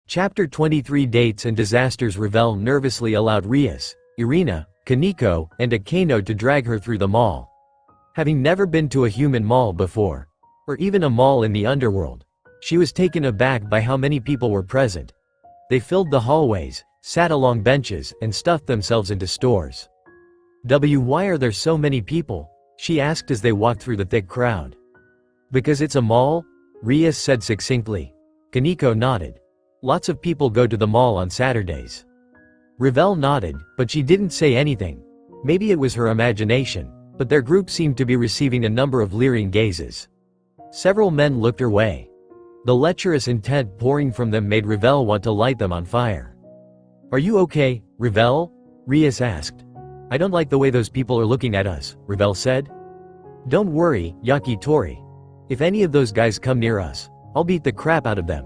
Chapter 23 Dates and Disasters. Revel nervously allowed Rias, Irina, Kaneko, and Akeno to drag her through the mall. Having never been to a human mall before, or even a mall in the underworld, she was taken aback by how many people were present. They filled the hallways, sat along benches, and stuffed themselves into stores. Why are there so many people? She asked as they walked through the thick crowd. Because it's a mall? Rias said succinctly. Kaneko nodded. Lots of people go to the mall on Saturdays. Revel nodded, but she didn't say anything. Maybe it was her imagination, but their group seemed to be receiving a number of leering gazes. Several men looked her way. The lecherous intent pouring from them made Revel want to light them on fire. Are you okay, Revel? Rias asked. I don't like the way those people are looking at us, Revel said. Don't worry, Yakitori. If any of those guys come near us, I'll beat the crap out of them.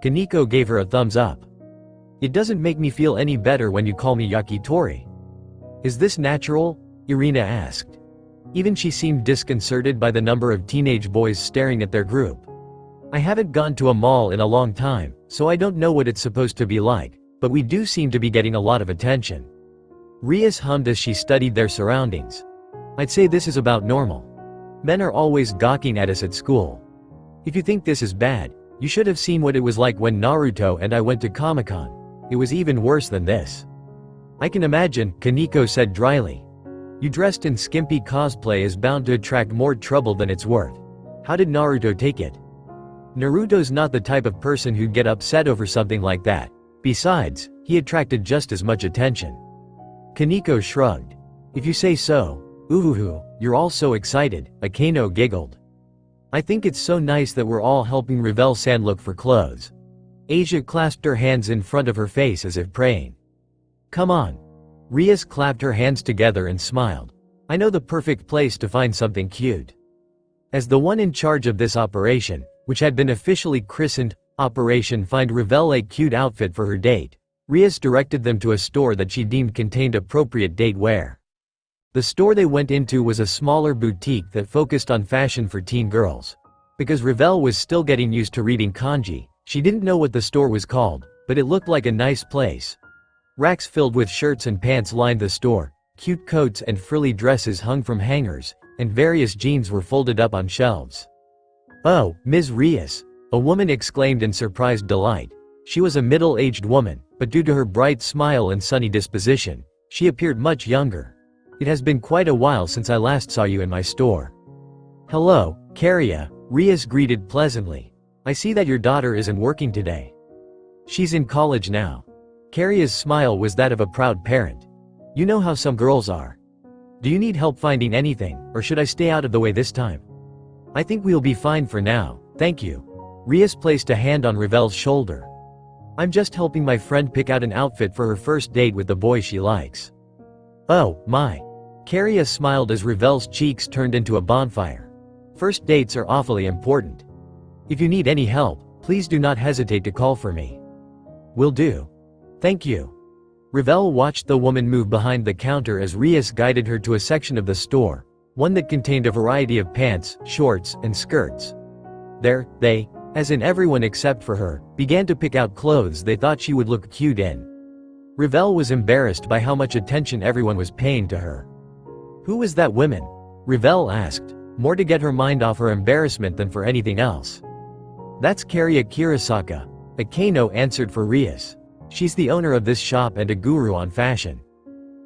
Kaneko gave her a thumbs up. It doesn't make me feel any better when you call me Yakitori. Is this natural? Irina asked. Even she seemed disconcerted by the number of teenage boys staring at their group. I haven't gone to a mall in a long time, so I don't know what it's supposed to be like, but we do seem to be getting a lot of attention. Rias hummed as she studied their surroundings. I'd say this is about normal. Men are always gawking at us at school. If you think this is bad, you should have seen what it was like when Naruto and I went to Comic-Con. It was even worse than this. I can imagine, Kaneko said dryly. You dressed in skimpy cosplay is bound to attract more trouble than it's worth. How did Naruto take it? Naruto's not the type of person who'd get upset over something like that. Besides, he attracted just as much attention. Kaneko shrugged. If you say so. Uhuhu, you're all so excited, Akeno giggled. I think it's so nice that we're all helping Revel-san look for clothes. Asia clasped her hands in front of her face as if praying. Come on. Rias clapped her hands together and smiled. I know the perfect place to find something cute. As the one in charge of this operation, which had been officially christened Operation Find Revel a Cute Outfit for her date, Rias directed them to a store that she deemed contained appropriate date wear. The store they went into was a smaller boutique that focused on fashion for teen girls. Because Revel was still getting used to reading kanji, she didn't know what the store was called, but it looked like a nice place. Racks filled with shirts and pants lined the store, cute coats and frilly dresses hung from hangers, and various jeans were folded up on shelves. Oh, Ms. Rias! A woman exclaimed in surprised delight. She was a middle-aged woman, but due to her bright smile and sunny disposition, she appeared much younger. It has been quite a while since I last saw you in my store. Hello, Karia, Rias greeted pleasantly. I see that your daughter isn't working today. She's in college now. Karia's smile was that of a proud parent. You know how some girls are. Do you need help finding anything, or should I stay out of the way this time? I think we'll be fine for now, thank you. Rias placed a hand on Revel's shoulder. I'm just helping my friend pick out an outfit for her first date with the boy she likes. Oh, my. Karia smiled as Revel's cheeks turned into a bonfire. First dates are awfully important. If you need any help, please do not hesitate to call for me. Will do. Thank you. Revel watched the woman move behind the counter as Rias guided her to a section of the store, one that contained a variety of pants, shorts, and skirts. There, they, as in everyone except for her, began to pick out clothes they thought she would look cute in. Revel was embarrassed by how much attention everyone was paying to her. Who was that woman? Revel asked, more to get her mind off her embarrassment than for anything else. That's Karia Kirasaka, Akeno answered for Rias. She's the owner of this shop and a guru on fashion.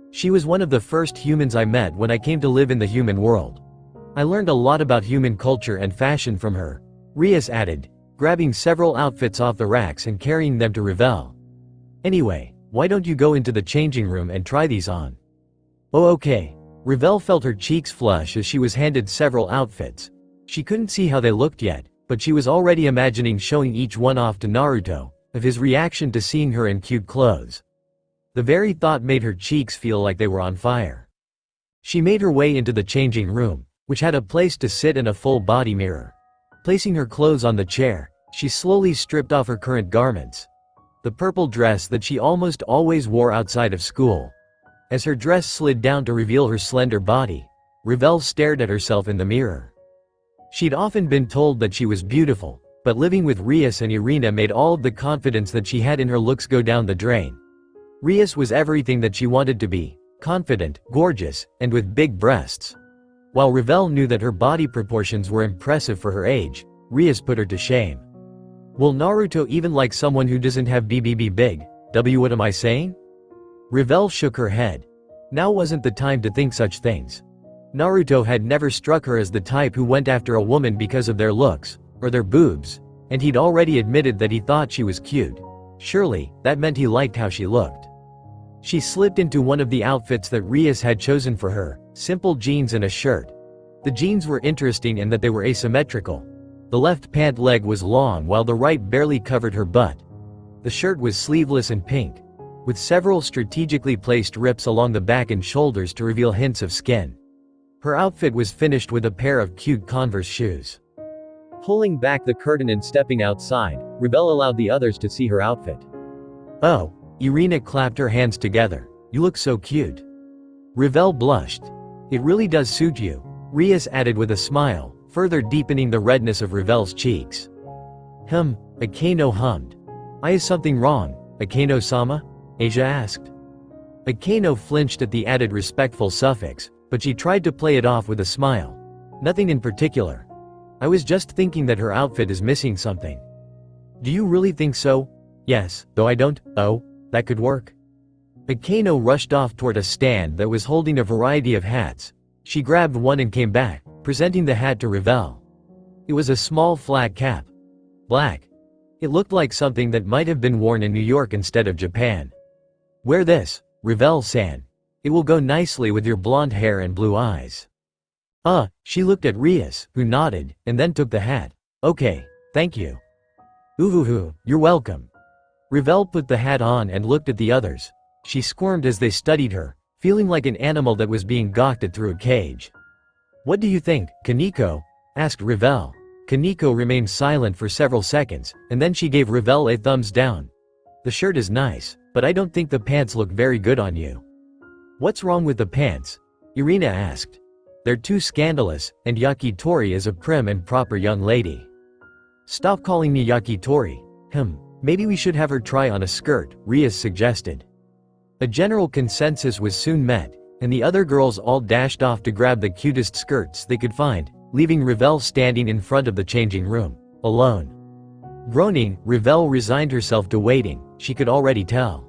She was one of the first humans I met when I came to live in the human world. I learned a lot about human culture and fashion from her, Rias added, grabbing several outfits off the racks and carrying them to Revel. Anyway, why don't you go into the changing room and try these on? Oh, okay. Revel felt her cheeks flush as she was handed several outfits. She couldn't see how they looked yet, but she was already imagining showing each one off to Naruto, of his reaction to seeing her in cute clothes. The very thought made her cheeks feel like they were on fire. She made her way into the changing room, which had a place to sit and a full body mirror. Placing her clothes on the chair, she slowly stripped off her current garments. The purple dress that she almost always wore outside of school. As her dress slid down to reveal her slender body, Revel stared at herself in the mirror. She'd often been told that she was beautiful, But living with Rias and Irina made all of the confidence that she had in her looks go down the drain. Rias was everything that she wanted to be: confident, gorgeous, and with big breasts. While Ravel knew that her body proportions were impressive for her age, Rias put her to shame. Will Naruto even like someone who doesn't have BBB big? What am I saying? Ravel shook her head. Now wasn't the time to think such things. Naruto had never struck her as the type who went after a woman because of their looks, or their boobs, and he'd already admitted that he thought she was cute. Surely, that meant he liked how she looked. She slipped into one of the outfits that Rias had chosen for her: simple jeans and a shirt. The jeans were interesting in that they were asymmetrical. The left pant leg was long while the right barely covered her butt. The shirt was sleeveless and pink, with several strategically placed rips along the back and shoulders to reveal hints of skin. Her outfit was finished with a pair of cute Converse shoes. Pulling back the curtain and stepping outside, Ravel allowed the others to see her outfit. "Oh," Irina clapped her hands together. "You look so cute." Ravel blushed. "It really does suit you," Rias added with a smile, further deepening the redness of Ravel's cheeks. Akeno hummed. "Is something wrong, Akeno-sama?" Asia asked. Akeno flinched at the added respectful suffix, but she tried to play it off with a smile. "Nothing in particular. I was just thinking that her outfit is missing something." "Do you really think so?" "Yes, though I don't." "Oh, that could work." Akeno rushed off toward a stand that was holding a variety of hats. She grabbed one and came back, presenting the hat to Ravel. It was a small flat cap. Black. It looked like something that might have been worn in New York instead of Japan. "Wear this, Ravel-san. It will go nicely with your blonde hair and blue eyes." She looked at Rias, who nodded, and then took the hat. "Okay, thank you." "Uhuhu, you're welcome." Ravel put the hat on and looked at the others. She squirmed as they studied her, feeling like an animal that was being gawked at through a cage. "What do you think, Kaneko?" asked Ravel. Kaneko remained silent for several seconds, and then she gave Ravel a thumbs down. "The shirt is nice, but I don't think the pants look very good on you." "What's wrong with the pants?" Irina asked. "They're too scandalous, and Yakitori is a prim and proper young lady." "Stop calling me Yakitori." Maybe we should have her try on a skirt," Rias suggested. A general consensus was soon met, and the other girls all dashed off to grab the cutest skirts they could find, leaving Ravel standing in front of the changing room, alone. Groaning, Ravel resigned herself to waiting. She could already tell.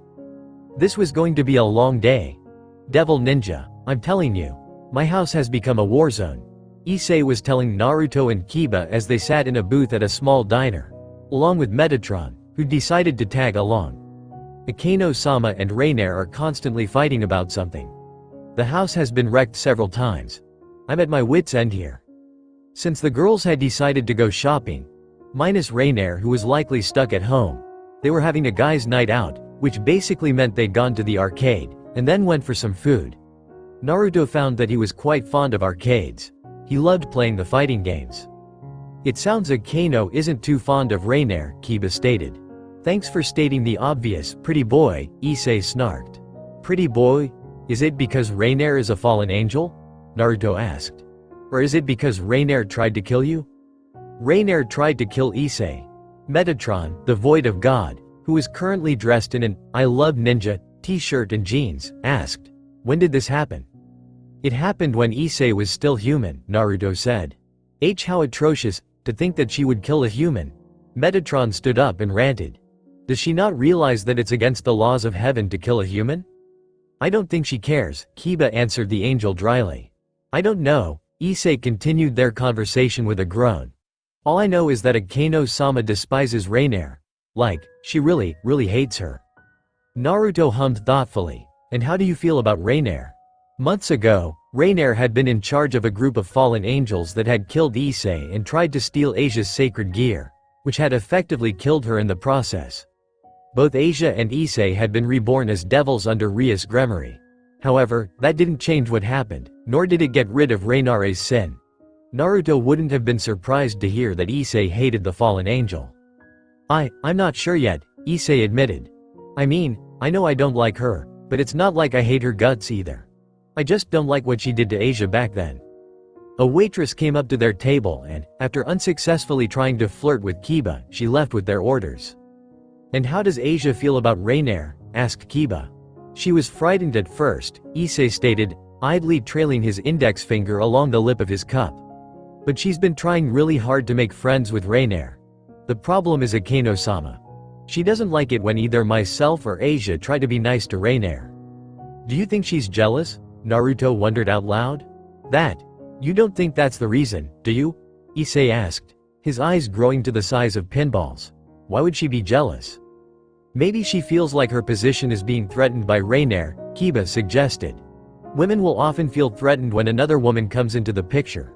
This was going to be a long day. "Devil Ninja, I'm telling you. My house has become a war zone," Issei was telling Naruto and Kiba as they sat in a booth at a small diner, along with Metatron, who decided to tag along. "Akeno-sama and Rainer are constantly fighting about something. The house has been wrecked several times. I'm at my wit's end here." Since the girls had decided to go shopping, minus Rainer who was likely stuck at home, they were having a guys' night out, which basically meant they'd gone to the arcade, and then went for some food. Naruto found that he was quite fond of arcades. He loved playing the fighting games. "It sounds Akeno isn't too fond of Rainer," Kiba stated. "Thanks for stating the obvious, pretty boy," Issei snarked. "Pretty boy? Is it because Rainer is a fallen angel?" Naruto asked. "Or is it because Rainer tried to kill you?" Rainer tried to kill Issei. Metatron, the Void of God, who was currently dressed in an "I Love Ninja" t-shirt and jeans, asked, "When did this happen?" "It happened when Issei was still human," Naruto said. How atrocious, to think that she would kill a human." Metatron stood up and ranted. "Does she not realize that it's against the laws of heaven to kill a human?" "I don't think she cares," Kiba answered the angel dryly. "I don't know," Issei continued their conversation with a groan. "All I know is that Akeno-sama despises Rainer. Like, she really, really hates her." Naruto hummed thoughtfully. "And how do you feel about Rainer?" Months ago, Rainer had been in charge of a group of fallen angels that had killed Issei and tried to steal Asia's sacred gear, which had effectively killed her in the process. Both Asia and Issei had been reborn as devils under Rias Gremory. However, that didn't change what happened, nor did it get rid of Rainer's sin. Naruto wouldn't have been surprised to hear that Issei hated the fallen angel. I'm not sure yet," Issei admitted. "I mean, I know I don't like her, but it's not like I hate her guts either. I just don't like what she did to Asia back then." A waitress came up to their table and, after unsuccessfully trying to flirt with Kiba, she left with their orders. "And how does Asia feel about Rainier?" asked Kiba. "She was frightened at first," Issei stated, idly trailing his index finger along the lip of his cup. "But she's been trying really hard to make friends with Rainier. The problem is Akeno-sama. She doesn't like it when either myself or Asia try to be nice to Rainier." "Do you think she's jealous?" Naruto wondered out loud. "That. You don't think that's the reason, do you?" Issei asked, his eyes growing to the size of pinballs. "Why would she be jealous?" "Maybe she feels like her position is being threatened by Rainier," Kiba suggested. "Women will often feel threatened when another woman comes into the picture.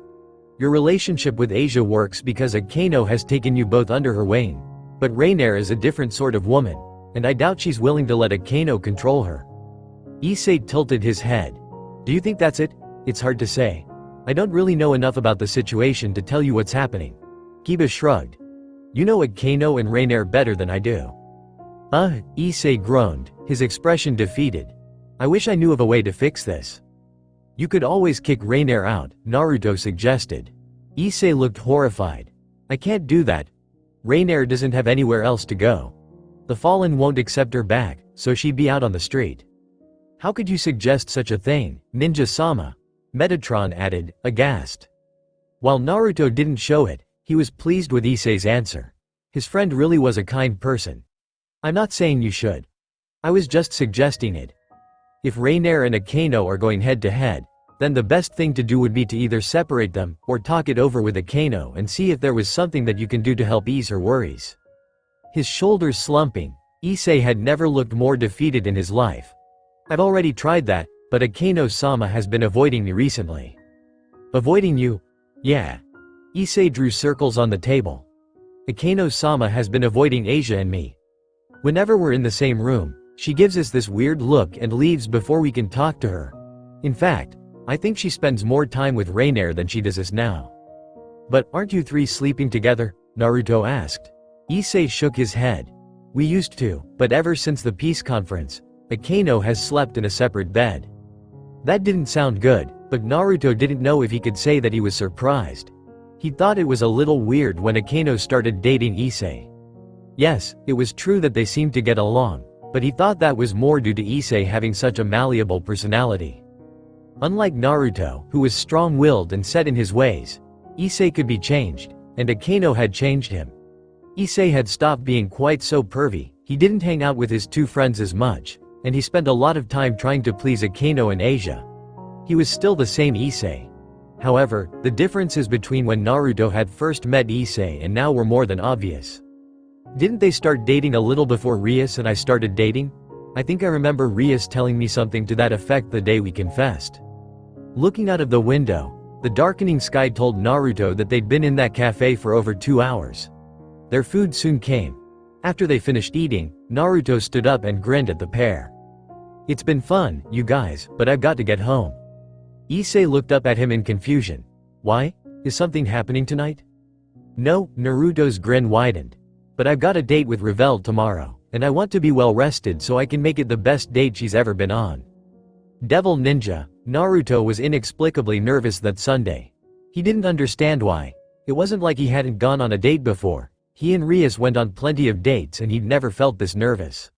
Your relationship with Asia works because Akeno has taken you both under her wing. But Rainier is a different sort of woman, and I doubt she's willing to let Akeno control her." Issei tilted his head. "Do you think that's it? It's hard to say. I don't really know enough about the situation to tell you what's happening." Kiba shrugged. "You know Akeno and Rainier better than I do." Issei groaned, his expression defeated. "I wish I knew of a way to fix this." "You could always kick Rainier out," Naruto suggested. Issei looked horrified. "I can't do that. Rainier doesn't have anywhere else to go. The Fallen won't accept her back, so she'd be out on the street." "How could you suggest such a thing, Ninja-sama?" Metatron added, aghast. While Naruto didn't show it, he was pleased with Issei's answer. His friend really was a kind person. "I'm not saying you should. I was just suggesting it. If Rainier and Akeno are going head to head, then the best thing to do would be to either separate them, or talk it over with Akeno and see if there was something that you can do to help ease her worries." His shoulders slumping, Issei had never looked more defeated in his life. "I've already tried that, but Akeno-sama has been avoiding me recently." "Avoiding you?" "Yeah." Issei drew circles on the table. "Akeno-sama has been avoiding Asia and me. Whenever we're in the same room, she gives us this weird look and leaves before we can talk to her. In fact, I think she spends more time with Rainier than she does us now." "But aren't you three sleeping together?" Naruto asked. Issei shook his head. "We used to, but ever since the peace conference, Akeno has slept in a separate bed." That didn't sound good, but Naruto didn't know if he could say that he was surprised. He thought it was a little weird when Akeno started dating Issei. Yes, it was true that they seemed to get along, but he thought that was more due to Issei having such a malleable personality. Unlike Naruto, who was strong-willed and set in his ways, Issei could be changed, and Akeno had changed him. Issei had stopped being quite so pervy, he didn't hang out with his two friends as much, and he spent a lot of time trying to please Akeno and Asia. He was still the same Issei. However, the differences between when Naruto had first met Issei and now were more than obvious. "Didn't they start dating a little before Rias and I started dating? I think I remember Rias telling me something to that effect the day we confessed." Looking out of the window, the darkening sky told Naruto that they'd been in that cafe for over 2 hours. Their food soon came. After they finished eating, Naruto stood up and grinned at the pair. "It's been fun, you guys, but I've got to get home." Issei looked up at him in confusion. "Why? Is something happening tonight?" "No," Naruto's grin widened. "But I've got a date with Revel tomorrow, and I want to be well rested so I can make it the best date she's ever been on." Devil Ninja, Naruto was inexplicably nervous that Sunday. He didn't understand why. It wasn't like he hadn't gone on a date before. He and Rias went on plenty of dates and he'd never felt this nervous.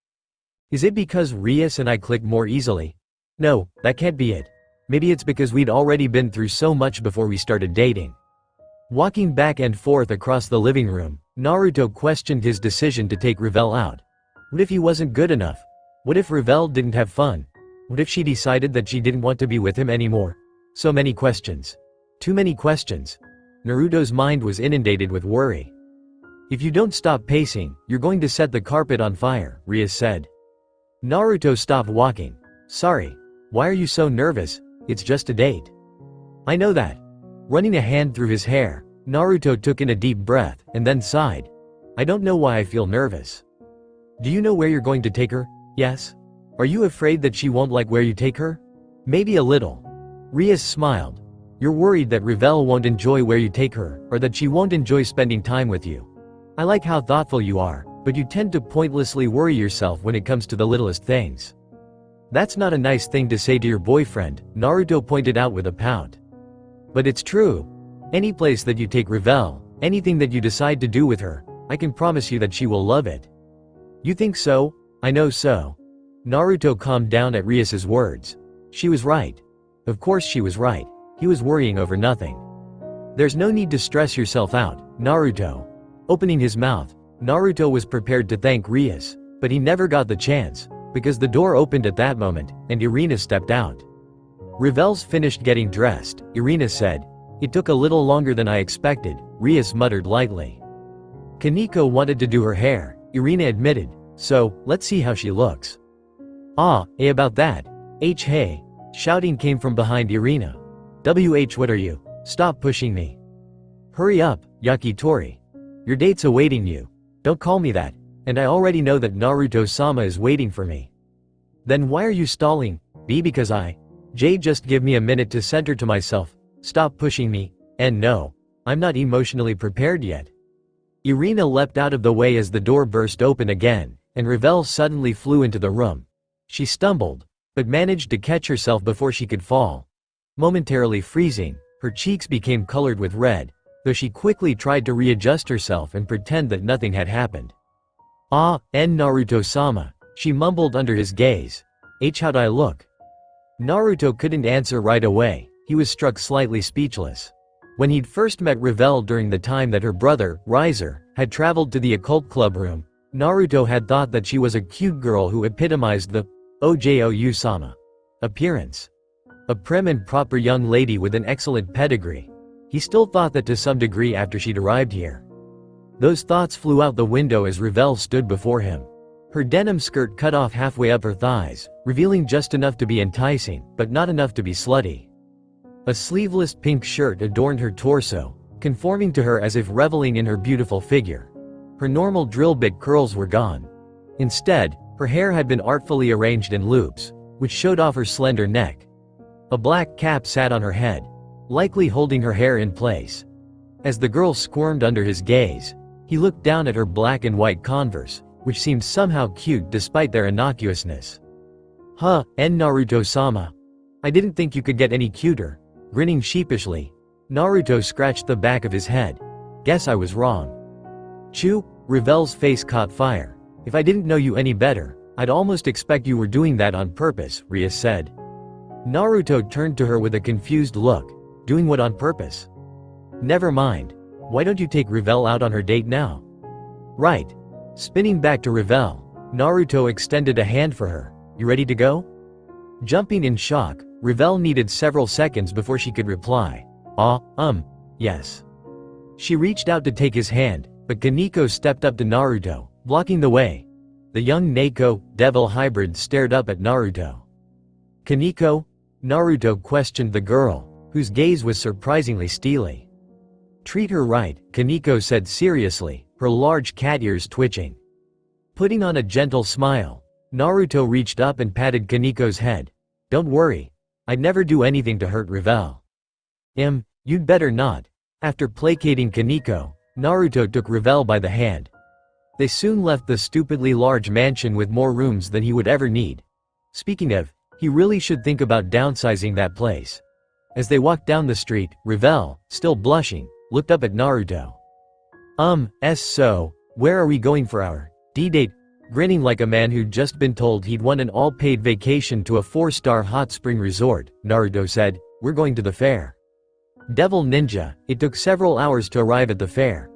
Is it because Rias and I click more easily? No, that can't be it. Maybe it's because we'd already been through so much before we started dating. Walking back and forth across the living room, Naruto questioned his decision to take Revel out. What if he wasn't good enough? What if Revel didn't have fun? What if she decided that she didn't want to be with him anymore? So many questions. Too many questions. Naruto's mind was inundated with worry. "If you don't stop pacing, you're going to set the carpet on fire," Rias said. Naruto stopped walking. "Sorry. Why are you so nervous? It's just a date." "I know that." Running a hand through his hair, Naruto took in a deep breath, and then sighed. "I don't know why I feel nervous." "Do you know where you're going to take her?" "Yes." "Are you afraid that she won't like where you take her?" "Maybe a little." Rias smiled. "You're worried that Revel won't enjoy where you take her, or that she won't enjoy spending time with you. I like how thoughtful you are, but you tend to pointlessly worry yourself when it comes to the littlest things." "That's not a nice thing to say to your boyfriend," Naruto pointed out with a pout. But it's true. Any place that you take Revel, anything that you decide to do with her, I can promise you that she will love it. You think so? I know so. Naruto calmed down at Rias's words. She was right. Of course she was right. He was worrying over nothing. There's no need to stress yourself out, Naruto. Opening his mouth, Naruto was prepared to thank Rias, but he never got the chance, because the door opened at that moment, and Irina stepped out. Revel's finished getting dressed, Irina said. It took a little longer than I expected, Rias muttered lightly. Kaneko wanted to do her hair, Irina admitted, so, let's see how she looks. Ah, hey about that. Hey. Shouting came from behind Irina. What are you? Stop pushing me. Hurry up, Yakitori. Your date's awaiting you. Don't call me that, and I already know that Naruto-sama is waiting for me. Then why are you stalling? Because just give me a minute to center to myself. Stop pushing me, and no, I'm not emotionally prepared yet. Irina leapt out of the way as the door burst open again, and Revel suddenly flew into the room. She stumbled, but managed to catch herself before she could fall. Momentarily freezing, her cheeks became colored with red, though she quickly tried to readjust herself and pretend that nothing had happened. Naruto-sama, she mumbled under his gaze. How'd I look? Naruto couldn't answer right away, he was struck slightly speechless. When he'd first met Revel during the time that her brother, Riser, had traveled to the occult club room, Naruto had thought that she was a cute girl who epitomized the Ojoyu-sama appearance. A prim and proper young lady with an excellent pedigree. He still thought that to some degree after she'd arrived here. Those thoughts flew out the window as Revel stood before him. Her denim skirt cut off halfway up her thighs, revealing just enough to be enticing, but not enough to be slutty. A sleeveless pink shirt adorned her torso, conforming to her as if reveling in her beautiful figure. Her normal drill bit curls were gone. Instead, her hair had been artfully arranged in loops, which showed off her slender neck. A black cap sat on her head, likely holding her hair in place. As the girl squirmed under his gaze, he looked down at her black and white Converse, which seemed somehow cute despite their innocuousness. Naruto-sama. I didn't think you could get any cuter. Grinning sheepishly, Naruto scratched the back of his head. Guess I was wrong. Revel's face caught fire. If I didn't know you any better, I'd almost expect you were doing that on purpose, Rias said. Naruto turned to her with a confused look. Doing what on purpose? Never mind. Why don't you take Revel out on her date now? Right. Spinning back to Revel, Naruto extended a hand for her. You ready to go? Jumping in shock, Revel needed several seconds before she could reply. Yes. She reached out to take his hand, but Kaneko stepped up to Naruto, blocking the way. The young Neko, devil hybrid stared up at Naruto. Kaneko? Naruto questioned the girl, whose gaze was surprisingly steely. Treat her right, Kaneko said seriously, her large cat ears twitching. Putting on a gentle smile, Naruto reached up and patted Kaneko's head. Don't worry. I'd never do anything to hurt Revel. You'd better not. After placating Kaneko, Naruto took Revel by the hand. They soon left the stupidly large mansion with more rooms than he would ever need. Speaking of, he really should think about downsizing that place. As they walked down the street, Revel, still blushing, looked up at Naruto. So, where are we going for our D-date? Grinning like a man who'd just been told he'd won an all-paid vacation to a 4-star hot spring resort, Naruto said, we're going to the fair. Devil Ninja, it took several hours to arrive at the fair.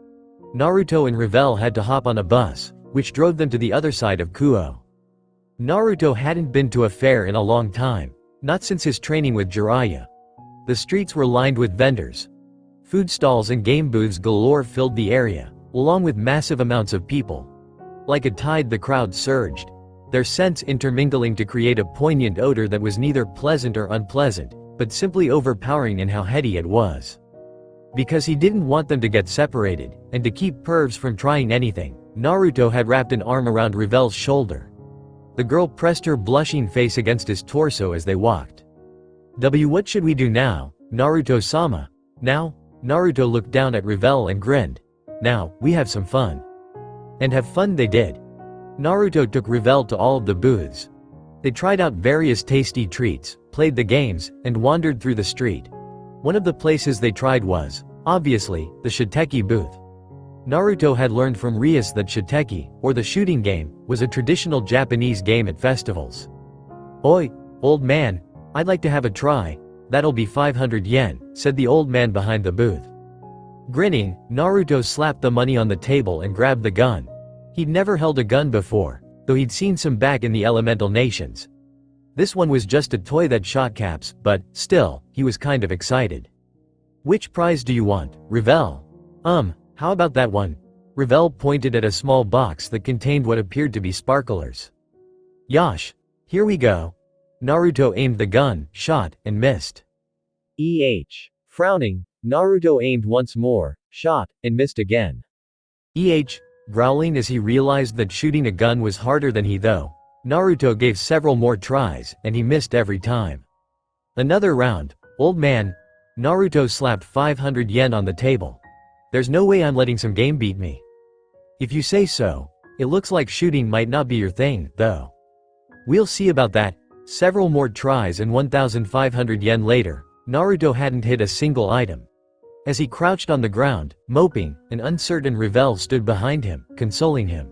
Naruto and Revel had to hop on a bus, which drove them to the other side of Kuo. Naruto hadn't been to a fair in a long time, not since his training with Jiraiya. The streets were lined with vendors. Food stalls and game booths galore filled the area, along with massive amounts of people. Like a tide, the crowd surged, their scents intermingling to create a poignant odor that was neither pleasant or unpleasant, but simply overpowering in how heady it was. Because he didn't want them to get separated, and to keep pervs from trying anything, Naruto had wrapped an arm around Revel's shoulder. The girl pressed her blushing face against his torso as they walked. What should we do now, Naruto-sama? Now? Naruto looked down at Revel and grinned. Now, we have some fun. And have fun they did. Naruto took Revel to all of the booths. They tried out various tasty treats, played the games, and wandered through the street. One of the places they tried was, obviously, the Shiteki booth. Naruto had learned from Rias that Shiteki, or the shooting game, was a traditional Japanese game at festivals. "Oi, old man, I'd like to have a try. That'll be 500 yen, said the old man behind the booth. Grinning, Naruto slapped the money on the table and grabbed the gun. He'd never held a gun before, though he'd seen some back in the elemental nations. This one was just a toy that shot caps, but, still, he was kind of excited. "Which prize do you want, Revel?" How about that one?" Revel pointed at a small box that contained what appeared to be sparklers. "Yosh. Here we go." Naruto aimed the gun, shot, and missed. Frowning, Naruto aimed once more, shot, and missed again. Growling as he realized that shooting a gun was harder than he though. Naruto gave several more tries, and he missed every time. "Another round, old man." Naruto slapped 500 yen on the table. "There's no way I'm letting some game beat me." "If you say so. It looks like shooting might not be your thing, though." "We'll see about that." Several more tries and 1,500 yen later, Naruto hadn't hit a single item. As he crouched on the ground, moping, an uncertain Revel stood behind him, consoling him.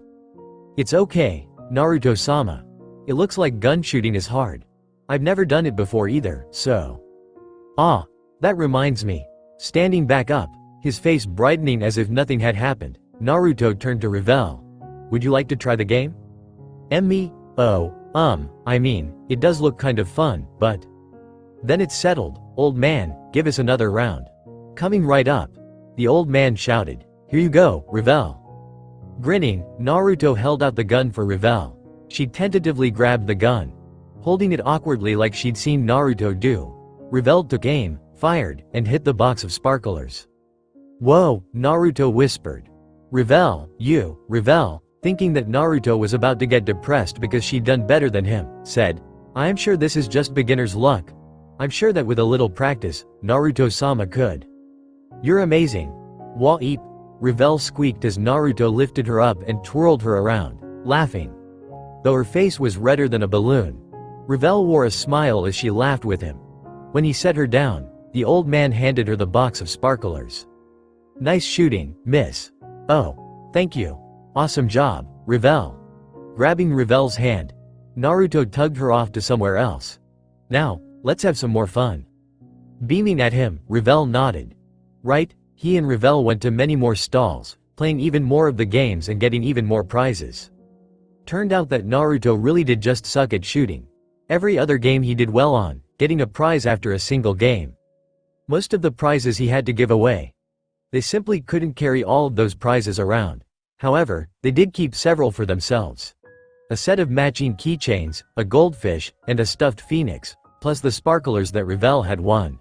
"It's okay, Naruto-sama. It looks like gun shooting is hard. I've never done it before either, so." "Ah, that reminds me." Standing back up, his face brightening as if nothing had happened, Naruto turned to Revel. "Would you like to try the game?" I mean, it does look kind of fun, but..." "Then it's settled, old man, give us another round." Coming right up, the old man shouted, "Here you go, Revel." Grinning, Naruto held out the gun for Revel. She tentatively grabbed the gun. Holding it awkwardly like she'd seen Naruto do, Revel took aim, fired, and hit the box of sparklers. "Whoa," Naruto whispered. Revel, thinking that Naruto was about to get depressed because she'd done better than him, said, "I'm sure this is just beginner's luck. I'm sure that with a little practice, Naruto-sama could." "You're amazing." "Wa-eep," Revel squeaked as Naruto lifted her up and twirled her around, laughing. Though her face was redder than a balloon, Revel wore a smile as she laughed with him. When he set her down, the old man handed her the box of sparklers. "Nice shooting, miss." "Oh. Thank you. Awesome job, Revel." Grabbing Revel's hand, Naruto tugged her off to somewhere else. "Now, let's have some more fun." Beaming at him, Revel nodded. Right, he and Revel went to many more stalls, playing even more of the games and getting even more prizes. Turned out that Naruto really did just suck at shooting. Every other game he did well on, getting a prize after a single game. Most of the prizes he had to give away. They simply couldn't carry all of those prizes around. However, they did keep several for themselves. A set of matching keychains, a goldfish, and a stuffed phoenix, plus the sparklers that Revel had won.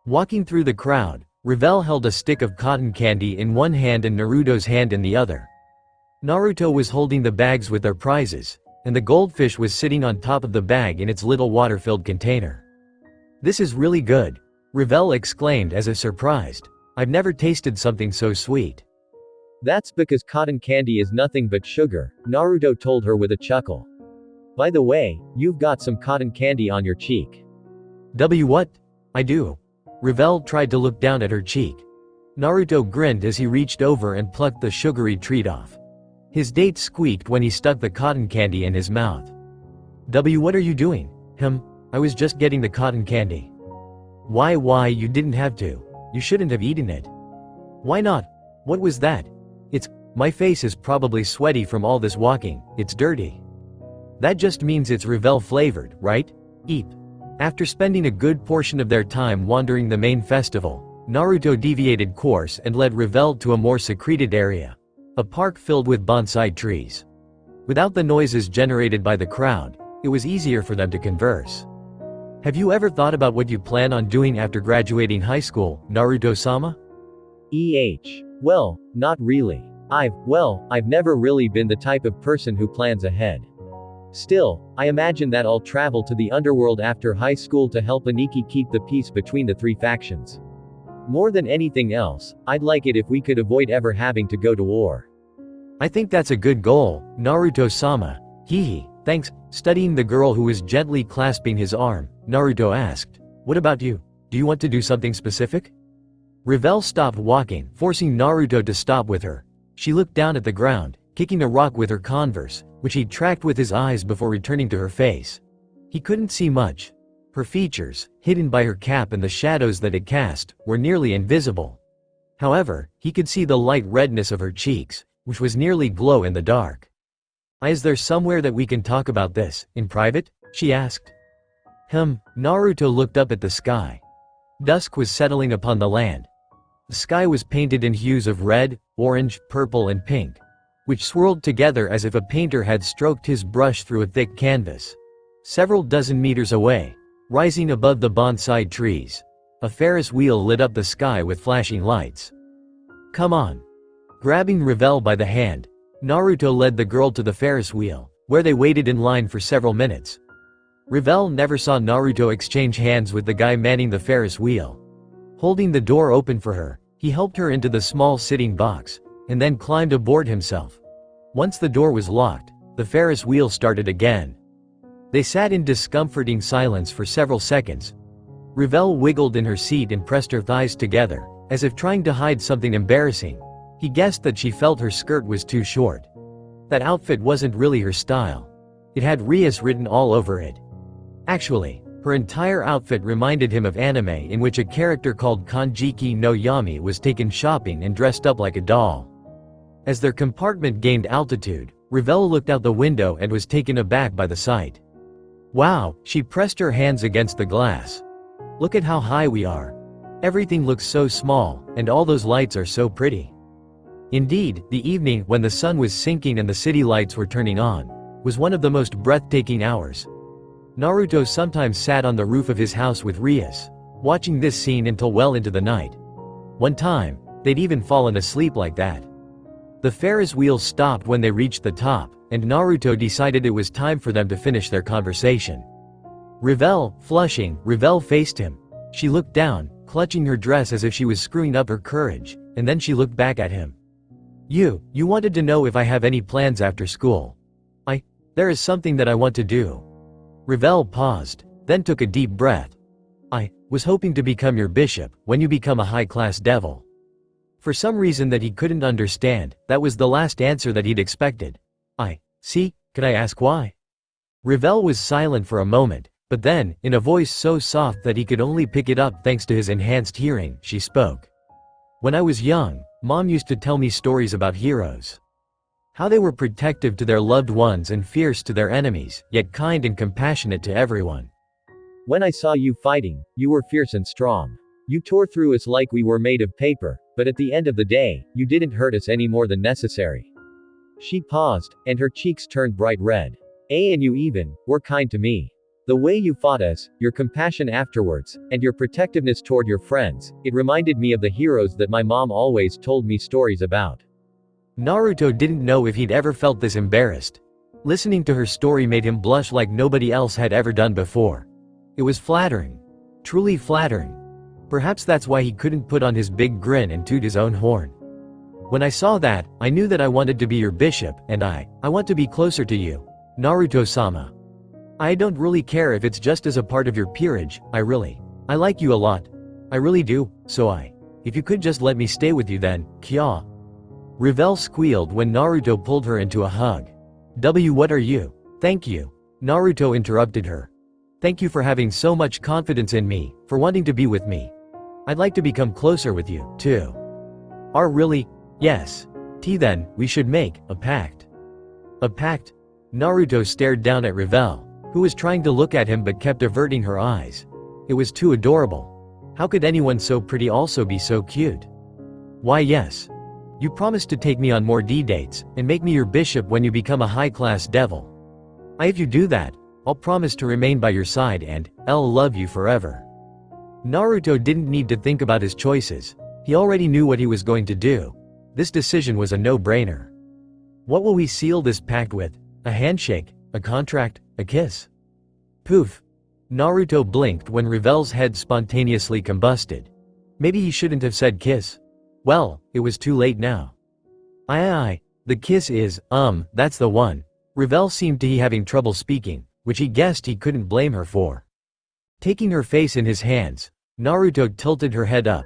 Walking through the crowd, Revel held a stick of cotton candy in one hand and Naruto's hand in the other. Naruto was holding the bags with their prizes, and the goldfish was sitting on top of the bag in its little water-filled container. "This is really good," Revel exclaimed as if surprised. "I've never tasted something so sweet." "That's because cotton candy is nothing but sugar," Naruto told her with a chuckle. "By the way, you've got some cotton candy on your cheek." What? I do." Revel tried to look down at her cheek. Naruto grinned as he reached over and plucked the sugary treat off. His date squeaked when he stuck the cotton candy in his mouth. What are you doing?" I was just getting the cotton candy." Why, you didn't have to. You shouldn't have eaten it." "Why not? What was that?" My face is probably sweaty from all this walking, it's dirty." "That just means it's Revel flavored, right? Eep." After spending a good portion of their time wandering the main festival, Naruto deviated course and led Revel to a more secluded area. A park filled with bonsai trees. Without the noises generated by the crowd, it was easier for them to converse. "Have you ever thought about what you plan on doing after graduating high school, Naruto-sama?" Well, not really. I've never really been the type of person who plans ahead. Still, I imagine that I'll travel to the underworld after high school to help Aniki keep the peace between the three factions. More than anything else, I'd like it if we could avoid ever having to go to war. "I think that's a good goal, Naruto-sama. Hehe, thanks." Studying the girl who was gently clasping his arm, Naruto asked, "What about you? Do you want to do something specific? Revel stopped walking, forcing Naruto to stop with her. She looked down at the ground, kicking a rock with her Converse, which he tracked with his eyes before returning to her face. He couldn't see much. Her features, hidden by her cap and the shadows that it cast, were nearly invisible. However, he could see the light redness of her cheeks, which was nearly glow in the dark. Is there somewhere that we can talk about this, in private? She asked. Naruto looked up at the sky. Dusk was settling upon the land. The sky was painted in hues of red, orange, purple and pink, which swirled together as if a painter had stroked his brush through a thick canvas. Several dozen meters away, rising above the bonsai trees, a Ferris wheel lit up the sky with flashing lights. Come on. Grabbing Revel by the hand, Naruto led the girl to the Ferris wheel, where they waited in line for several minutes. Revel never saw Naruto exchange hands with the guy manning the Ferris wheel. Holding the door open for her, he helped her into the small sitting box, and then climbed aboard himself. Once the door was locked, the Ferris wheel started again. They sat in discomforting silence for several seconds. Revel wiggled in her seat and pressed her thighs together, as if trying to hide something embarrassing. He guessed that she felt her skirt was too short. That outfit wasn't really her style. It had Rias written all over it. Actually, her entire outfit reminded him of anime in which a character called Kanjiki no Yami was taken shopping and dressed up like a doll. As their compartment gained altitude, Revel looked out the window and was taken aback by the sight. Wow, she pressed her hands against the glass. Look at how high we are. Everything looks so small, and all those lights are so pretty. Indeed, the evening, when the sun was sinking and the city lights were turning on, was one of the most breathtaking hours. Naruto sometimes sat on the roof of his house with Rias, watching this scene until well into the night. One time, they'd even fallen asleep like that. The Ferris wheel stopped when they reached the top, and Naruto decided it was time for them to finish their conversation. Revel, flushing, Revel faced him. She looked down, clutching her dress as if she was screwing up her courage, and then she looked back at him. You wanted to know if I have any plans after school. There is something that I want to do. Revel paused, then took a deep breath. I was hoping to become your bishop when you become a high-class devil. For some reason that he couldn't understand, that was the last answer that he'd expected. See, can I ask why? Revel was silent for a moment, but then, in a voice so soft that he could only pick it up thanks to his enhanced hearing, she spoke. When I was young, Mom used to tell me stories about heroes. How they were protective to their loved ones and fierce to their enemies, yet kind and compassionate to everyone. When I saw you fighting, you were fierce and strong. You tore through us like we were made of paper, but at the end of the day, you didn't hurt us any more than necessary. She paused, and her cheeks turned bright red. And you even were kind to me. The way you fought us, your compassion afterwards, and your protectiveness toward your friends, it reminded me of the heroes that my mom always told me stories about. Naruto didn't know if he'd ever felt this embarrassed. Listening to her story made him blush like nobody else had ever done before. It was flattering. Truly flattering. Perhaps that's why he couldn't put on his big grin and toot his own horn. When I saw that, I knew that I wanted to be your bishop, and I want to be closer to you, Naruto-sama. I don't really care if it's just as a part of your peerage, I like you a lot. I really do, so if you could just let me stay with you then, kya. Revel squealed when Naruto pulled her into a hug. What are you? Thank you. Naruto interrupted her. Thank you for having so much confidence in me, for wanting to be with me. I'd like to become closer with you, too. Really? Yes. Then, we should make a pact. A pact? Naruto stared down at Revel, who was trying to look at him but kept averting her eyes. It was too adorable. How could anyone so pretty also be so cute? Why yes. You promised to take me on more D-dates, and make me your bishop when you become a high-class devil. If you do that, I'll promise to remain by your side and I'll love you forever. Naruto didn't need to think about his choices. He already knew what he was going to do. This decision was a no-brainer. What will we seal this pact with? A handshake? A contract? A kiss? Poof. Naruto blinked when Revel's head spontaneously combusted. Maybe he shouldn't have said kiss. Well, it was too late now. The kiss is, that's the one. Revel seemed to be having trouble speaking, which he guessed he couldn't blame her for. Taking her face in his hands, Naruto tilted her head up.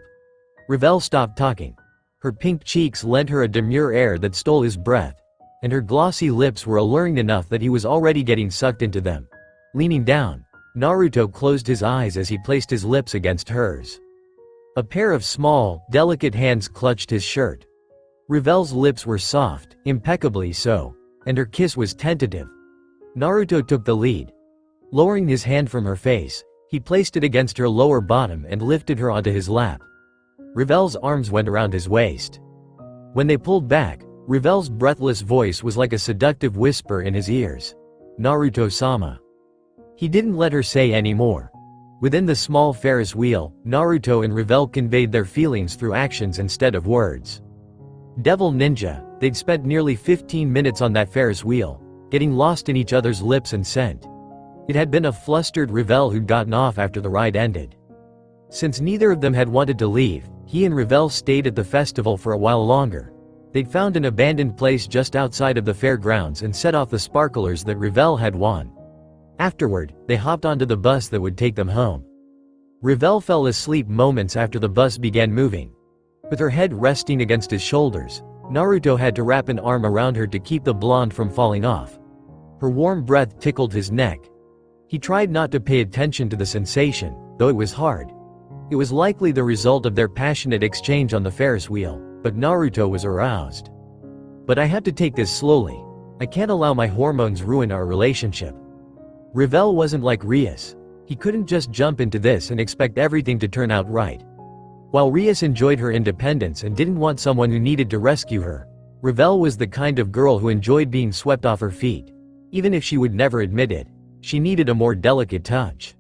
Revel stopped talking. Her pink cheeks lent her a demure air that stole his breath, and her glossy lips were alluring enough that he was already getting sucked into them. Leaning down, Naruto closed his eyes as he placed his lips against hers. A pair of small, delicate hands clutched his shirt. Revel's lips were soft, impeccably so, and her kiss was tentative. Naruto took the lead. Lowering his hand from her face, he placed it against her lower bottom and lifted her onto his lap. Revel's arms went around his waist. When they pulled back, Revel's breathless voice was like a seductive whisper in his ears. Naruto-sama. He didn't let her say any more. Within the small Ferris wheel, Naruto and Revel conveyed their feelings through actions instead of words. Devil Ninja, they'd spent nearly 15 minutes on that Ferris wheel, getting lost in each other's lips and scent. It had been a flustered Revel who'd gotten off after the ride ended. Since neither of them had wanted to leave, he and Revel stayed at the festival for a while longer. They'd found an abandoned place just outside of the fairgrounds and set off the sparklers that Revel had won. Afterward, they hopped onto the bus that would take them home. Revel fell asleep moments after the bus began moving. With her head resting against his shoulders, Naruto had to wrap an arm around her to keep the blonde from falling off. Her warm breath tickled his neck. He tried not to pay attention to the sensation, though it was hard. It was likely the result of their passionate exchange on the Ferris wheel, but Naruto was aroused. But I had to take this slowly. I can't allow my hormones ruin our relationship. Revel wasn't like Rias. He couldn't just jump into this and expect everything to turn out right. While Rias enjoyed her independence and didn't want someone who needed to rescue her, Revel was the kind of girl who enjoyed being swept off her feet. Even if she would never admit it, she needed a more delicate touch.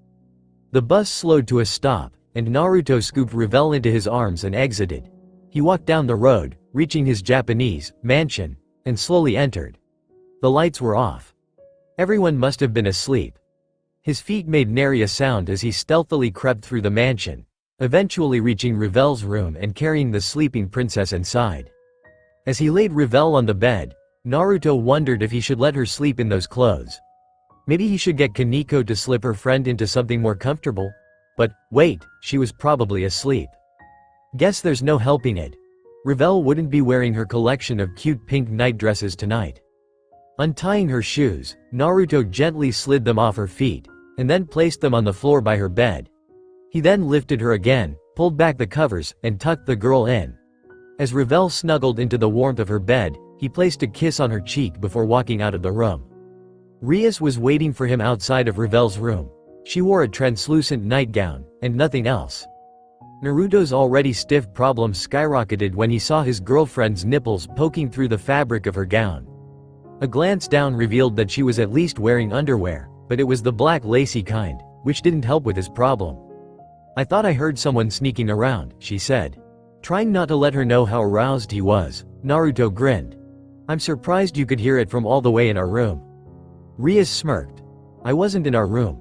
The bus slowed to a stop, and Naruto scooped Revel into his arms and exited. He walked down the road, reaching his Japanese mansion, and slowly entered. The lights were off. Everyone must have been asleep. His feet made nary a sound as he stealthily crept through the mansion, eventually reaching Revel's room and carrying the sleeping princess inside. As he laid Revel on the bed, Naruto wondered if he should let her sleep in those clothes. Maybe he should get Kaneko to slip her friend into something more comfortable? But, wait, she was probably asleep. Guess there's no helping it. Revel wouldn't be wearing her collection of cute pink night dresses tonight. Untying her shoes, Naruto gently slid them off her feet, and then placed them on the floor by her bed. He then lifted her again, pulled back the covers, and tucked the girl in. As Revel snuggled into the warmth of her bed, he placed a kiss on her cheek before walking out of the room. Rias was waiting for him outside of Revel's room. She wore a translucent nightgown, and nothing else. Naruto's already stiff problem skyrocketed when he saw his girlfriend's nipples poking through the fabric of her gown. A glance down revealed that she was at least wearing underwear, but it was the black lacy kind, which didn't help with his problem. I thought I heard someone sneaking around, she said. Trying not to let her know how aroused he was, Naruto grinned. I'm surprised you could hear it from all the way in our room. Rias smirked. I wasn't in our room.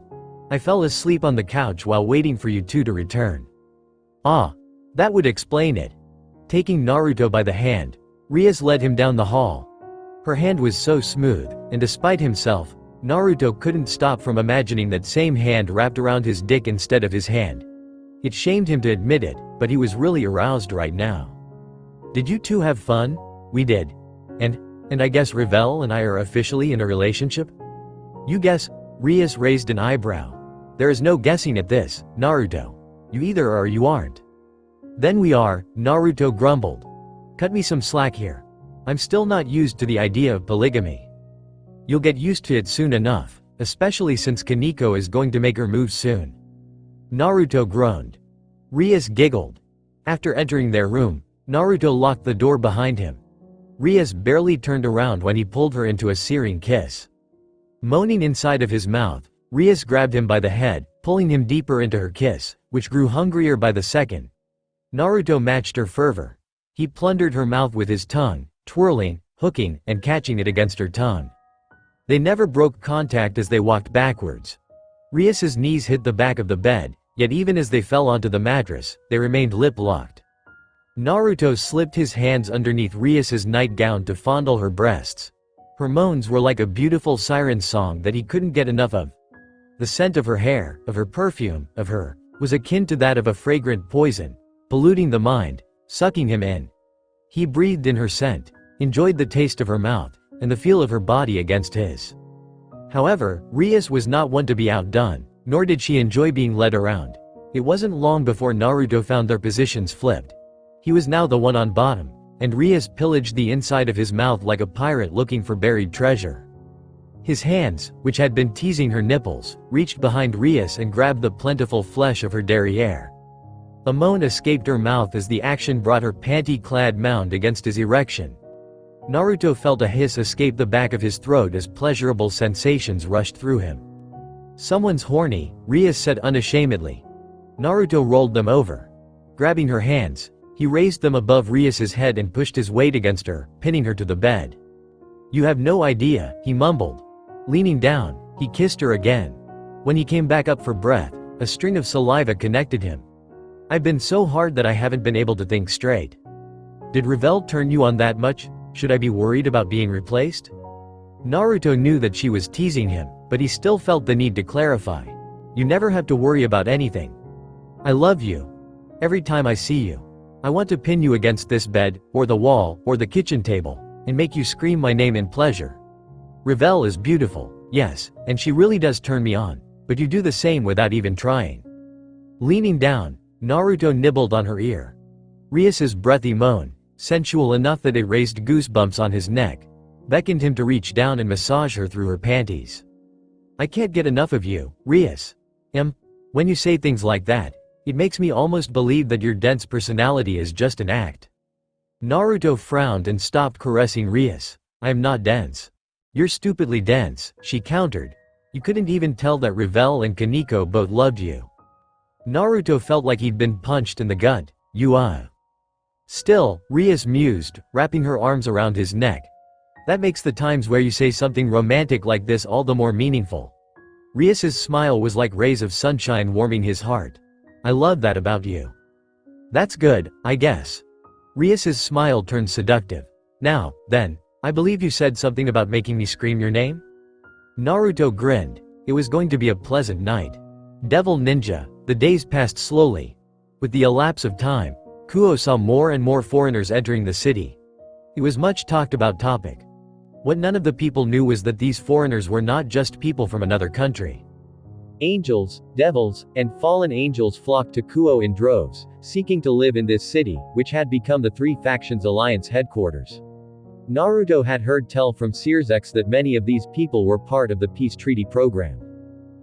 I fell asleep on the couch while waiting for you two to return. Ah, that would explain it. Taking Naruto by the hand, Rias led him down the hall. Her hand was so smooth, and despite himself, Naruto couldn't stop from imagining that same hand wrapped around his dick instead of his hand. It shamed him to admit it, but he was really aroused right now. Did you two have fun? We did. And I guess Revel and I are officially in a relationship? You guess? Rias raised an eyebrow. There is no guessing at this, Naruto. You either are or you aren't. Then we are, Naruto grumbled. Cut me some slack here. I'm still not used to the idea of polygamy. You'll get used to it soon enough, especially since Kaneko is going to make her move soon. Naruto groaned. Rias giggled. After entering their room, Naruto locked the door behind him. Rias barely turned around when he pulled her into a searing kiss. Moaning inside of his mouth, Rias grabbed him by the head, pulling him deeper into her kiss, which grew hungrier by the second. Naruto matched her fervor. He plundered her mouth with his tongue, twirling, hooking, and catching it against her tongue. They never broke contact as they walked backwards. Rias's knees hit the back of the bed, yet even as they fell onto the mattress, they remained lip-locked. Naruto slipped his hands underneath Rias's nightgown to fondle her breasts. Her moans were like a beautiful siren song that he couldn't get enough of. The scent of her hair, of her perfume, of her was akin to that of a fragrant poison, polluting the mind, sucking him in. He breathed in her scent, enjoyed the taste of her mouth, and the feel of her body against his. However, Rias was not one to be outdone, nor did she enjoy being led around. It wasn't long before Naruto found their positions flipped. He was now the one on bottom, and Rias pillaged the inside of his mouth like a pirate looking for buried treasure. His hands, which had been teasing her nipples, reached behind Rias and grabbed the plentiful flesh of her derriere. A moan escaped her mouth as the action brought her panty-clad mound against his erection. Naruto felt a hiss escape the back of his throat as pleasurable sensations rushed through him. "Someone's horny," Rias said unashamedly. Naruto rolled them over. Grabbing her hands, he raised them above Rias's head and pushed his weight against her, pinning her to the bed. "You have no idea," he mumbled. Leaning down, he kissed her again. When he came back up for breath, a string of saliva connected him. "I've been so hard that I haven't been able to think straight." "Did Revel turn you on that much? Should I be worried about being replaced?" Naruto knew that she was teasing him, but he still felt the need to clarify. "You never have to worry about anything. I love you. Every time I see you, I want to pin you against this bed, or the wall, or the kitchen table, and make you scream my name in pleasure. Revel is beautiful, yes, and she really does turn me on, but you do the same without even trying." Leaning down, Naruto nibbled on her ear. Rias's breathy moan, sensual enough that it raised goosebumps on his neck, beckoned him to reach down and massage her through her panties. "I can't get enough of you, Rias. When you say things like that, it makes me almost believe that your dense personality is just an act." Naruto frowned and stopped caressing Rias. "I am not dense." "You're stupidly dense," she countered. "You couldn't even tell that Revel and Kaneko both loved you." Naruto felt like he'd been punched in the gut. Still, Rias mused, wrapping her arms around his neck. "That makes the times where you say something romantic like this all the more meaningful." Rias's smile was like rays of sunshine warming his heart. "I love that about you." "That's good, I guess." Rias's smile turned seductive. "Now, then, I believe you said something about making me scream your name?" Naruto grinned. It was going to be a pleasant night. Devil Ninja, the days passed slowly. With the elapse of time, Kuo saw more and more foreigners entering the city. It was much talked about topic. What none of the people knew was that these foreigners were not just people from another country. Angels, devils, and fallen angels flocked to Kuo in droves, seeking to live in this city, which had become the Three Factions Alliance headquarters. Naruto had heard tell from Searsex that many of these people were part of the peace treaty program.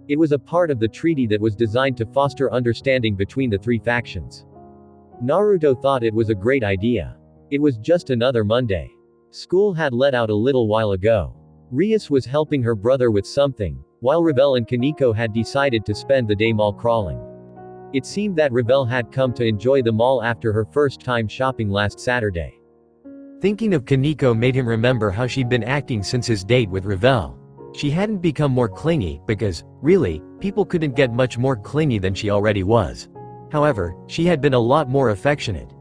It was a part of the treaty that was designed to foster understanding between the three factions. Naruto thought it was a great idea. It was just another Monday. School had let out a little while ago. Rias was helping her brother with something, while Revel and Kaneko had decided to spend the day mall crawling. It seemed that Revel had come to enjoy the mall after her first time shopping last Saturday. Thinking of Kaneko made him remember how she'd been acting since his date with Revel. She hadn't become more clingy, because, really, people couldn't get much more clingy than she already was. However, she had been a lot more affectionate.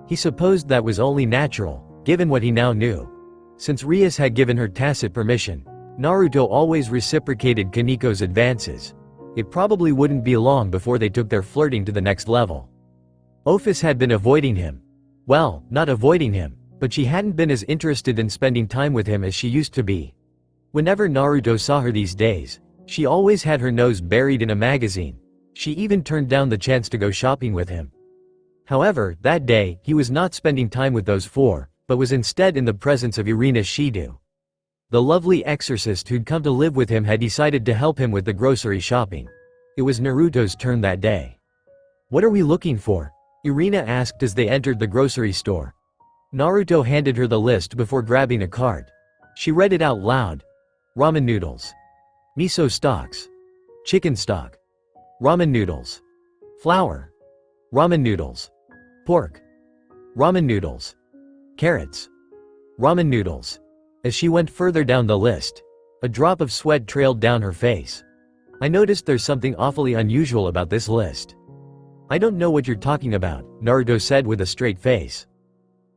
He supposed that was only natural, given what he now knew. Since Rias had given her tacit permission, Naruto always reciprocated Kaneko's advances. It probably wouldn't be long before they took their flirting to the next level. Ophis had been avoiding him. Well, not avoiding him, but she hadn't been as interested in spending time with him as she used to be. Whenever Naruto saw her these days, she always had her nose buried in a magazine. She even turned down the chance to go shopping with him. However, that day, he was not spending time with those four, but was instead in the presence of Irina Shido. The lovely exorcist who'd come to live with him had decided to help him with the grocery shopping. It was Naruto's turn that day. "What are we looking for?" Irina asked as they entered the grocery store. Naruto handed her the list before grabbing a cart. She read it out loud. Ramen noodles. Miso stocks. Chicken stock. Ramen noodles. Flour. Ramen noodles. Pork. Ramen noodles. Carrots. Ramen noodles. As she went further down the list, a drop of sweat trailed down her face. "I noticed there's something awfully unusual about this list." "I don't know what you're talking about," Naruto said with a straight face.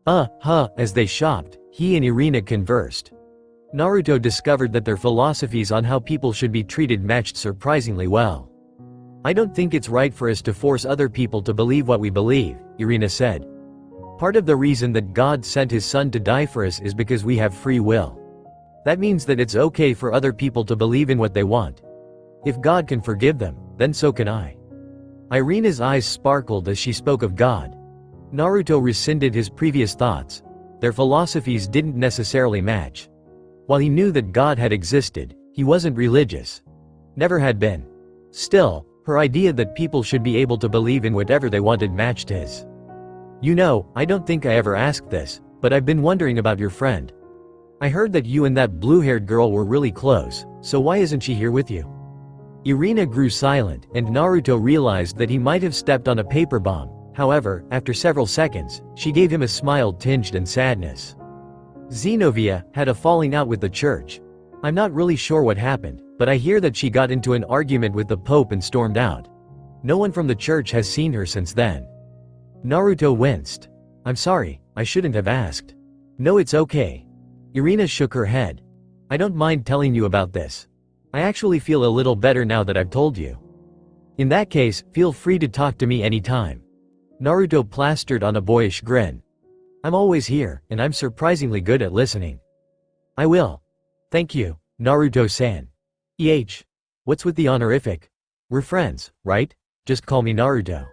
As they shopped, he and Irina conversed. Naruto discovered that their philosophies on how people should be treated matched surprisingly well. I don't think it's right for us to force other people to believe what we believe, Irina said. Part of the reason that God sent his son to die for us is because we have free will. That means that it's okay for other people to believe in what they want. If God can forgive them, then so can I. Irina's eyes sparkled as she spoke of God. Naruto rescinded his previous thoughts. Their philosophies didn't necessarily match. While he knew that God had existed, he wasn't religious. Never had been. Still, her idea that people should be able to believe in whatever they wanted matched his. You know, I don't think I ever asked this, but I've been wondering about your friend. I heard that you and that blue-haired girl were really close, so why isn't she here with you? Irina grew silent, and Naruto realized that he might have stepped on a paper bomb. However, after several seconds, she gave him a smile tinged in sadness. Zenobia had a falling out with the church. I'm not really sure what happened, but I hear that she got into an argument with the Pope and stormed out. No one from the church has seen her since then. Naruto winced. I'm sorry, I shouldn't have asked. No, it's okay. Irina shook her head. I don't mind telling you about this. I actually feel a little better now that I've told you. In that case, feel free to talk to me anytime. Naruto plastered on a boyish grin. I'm always here, and I'm surprisingly good at listening. I will. Thank you, Naruto-san. What's with the honorific? We're friends, right? Just call me Naruto.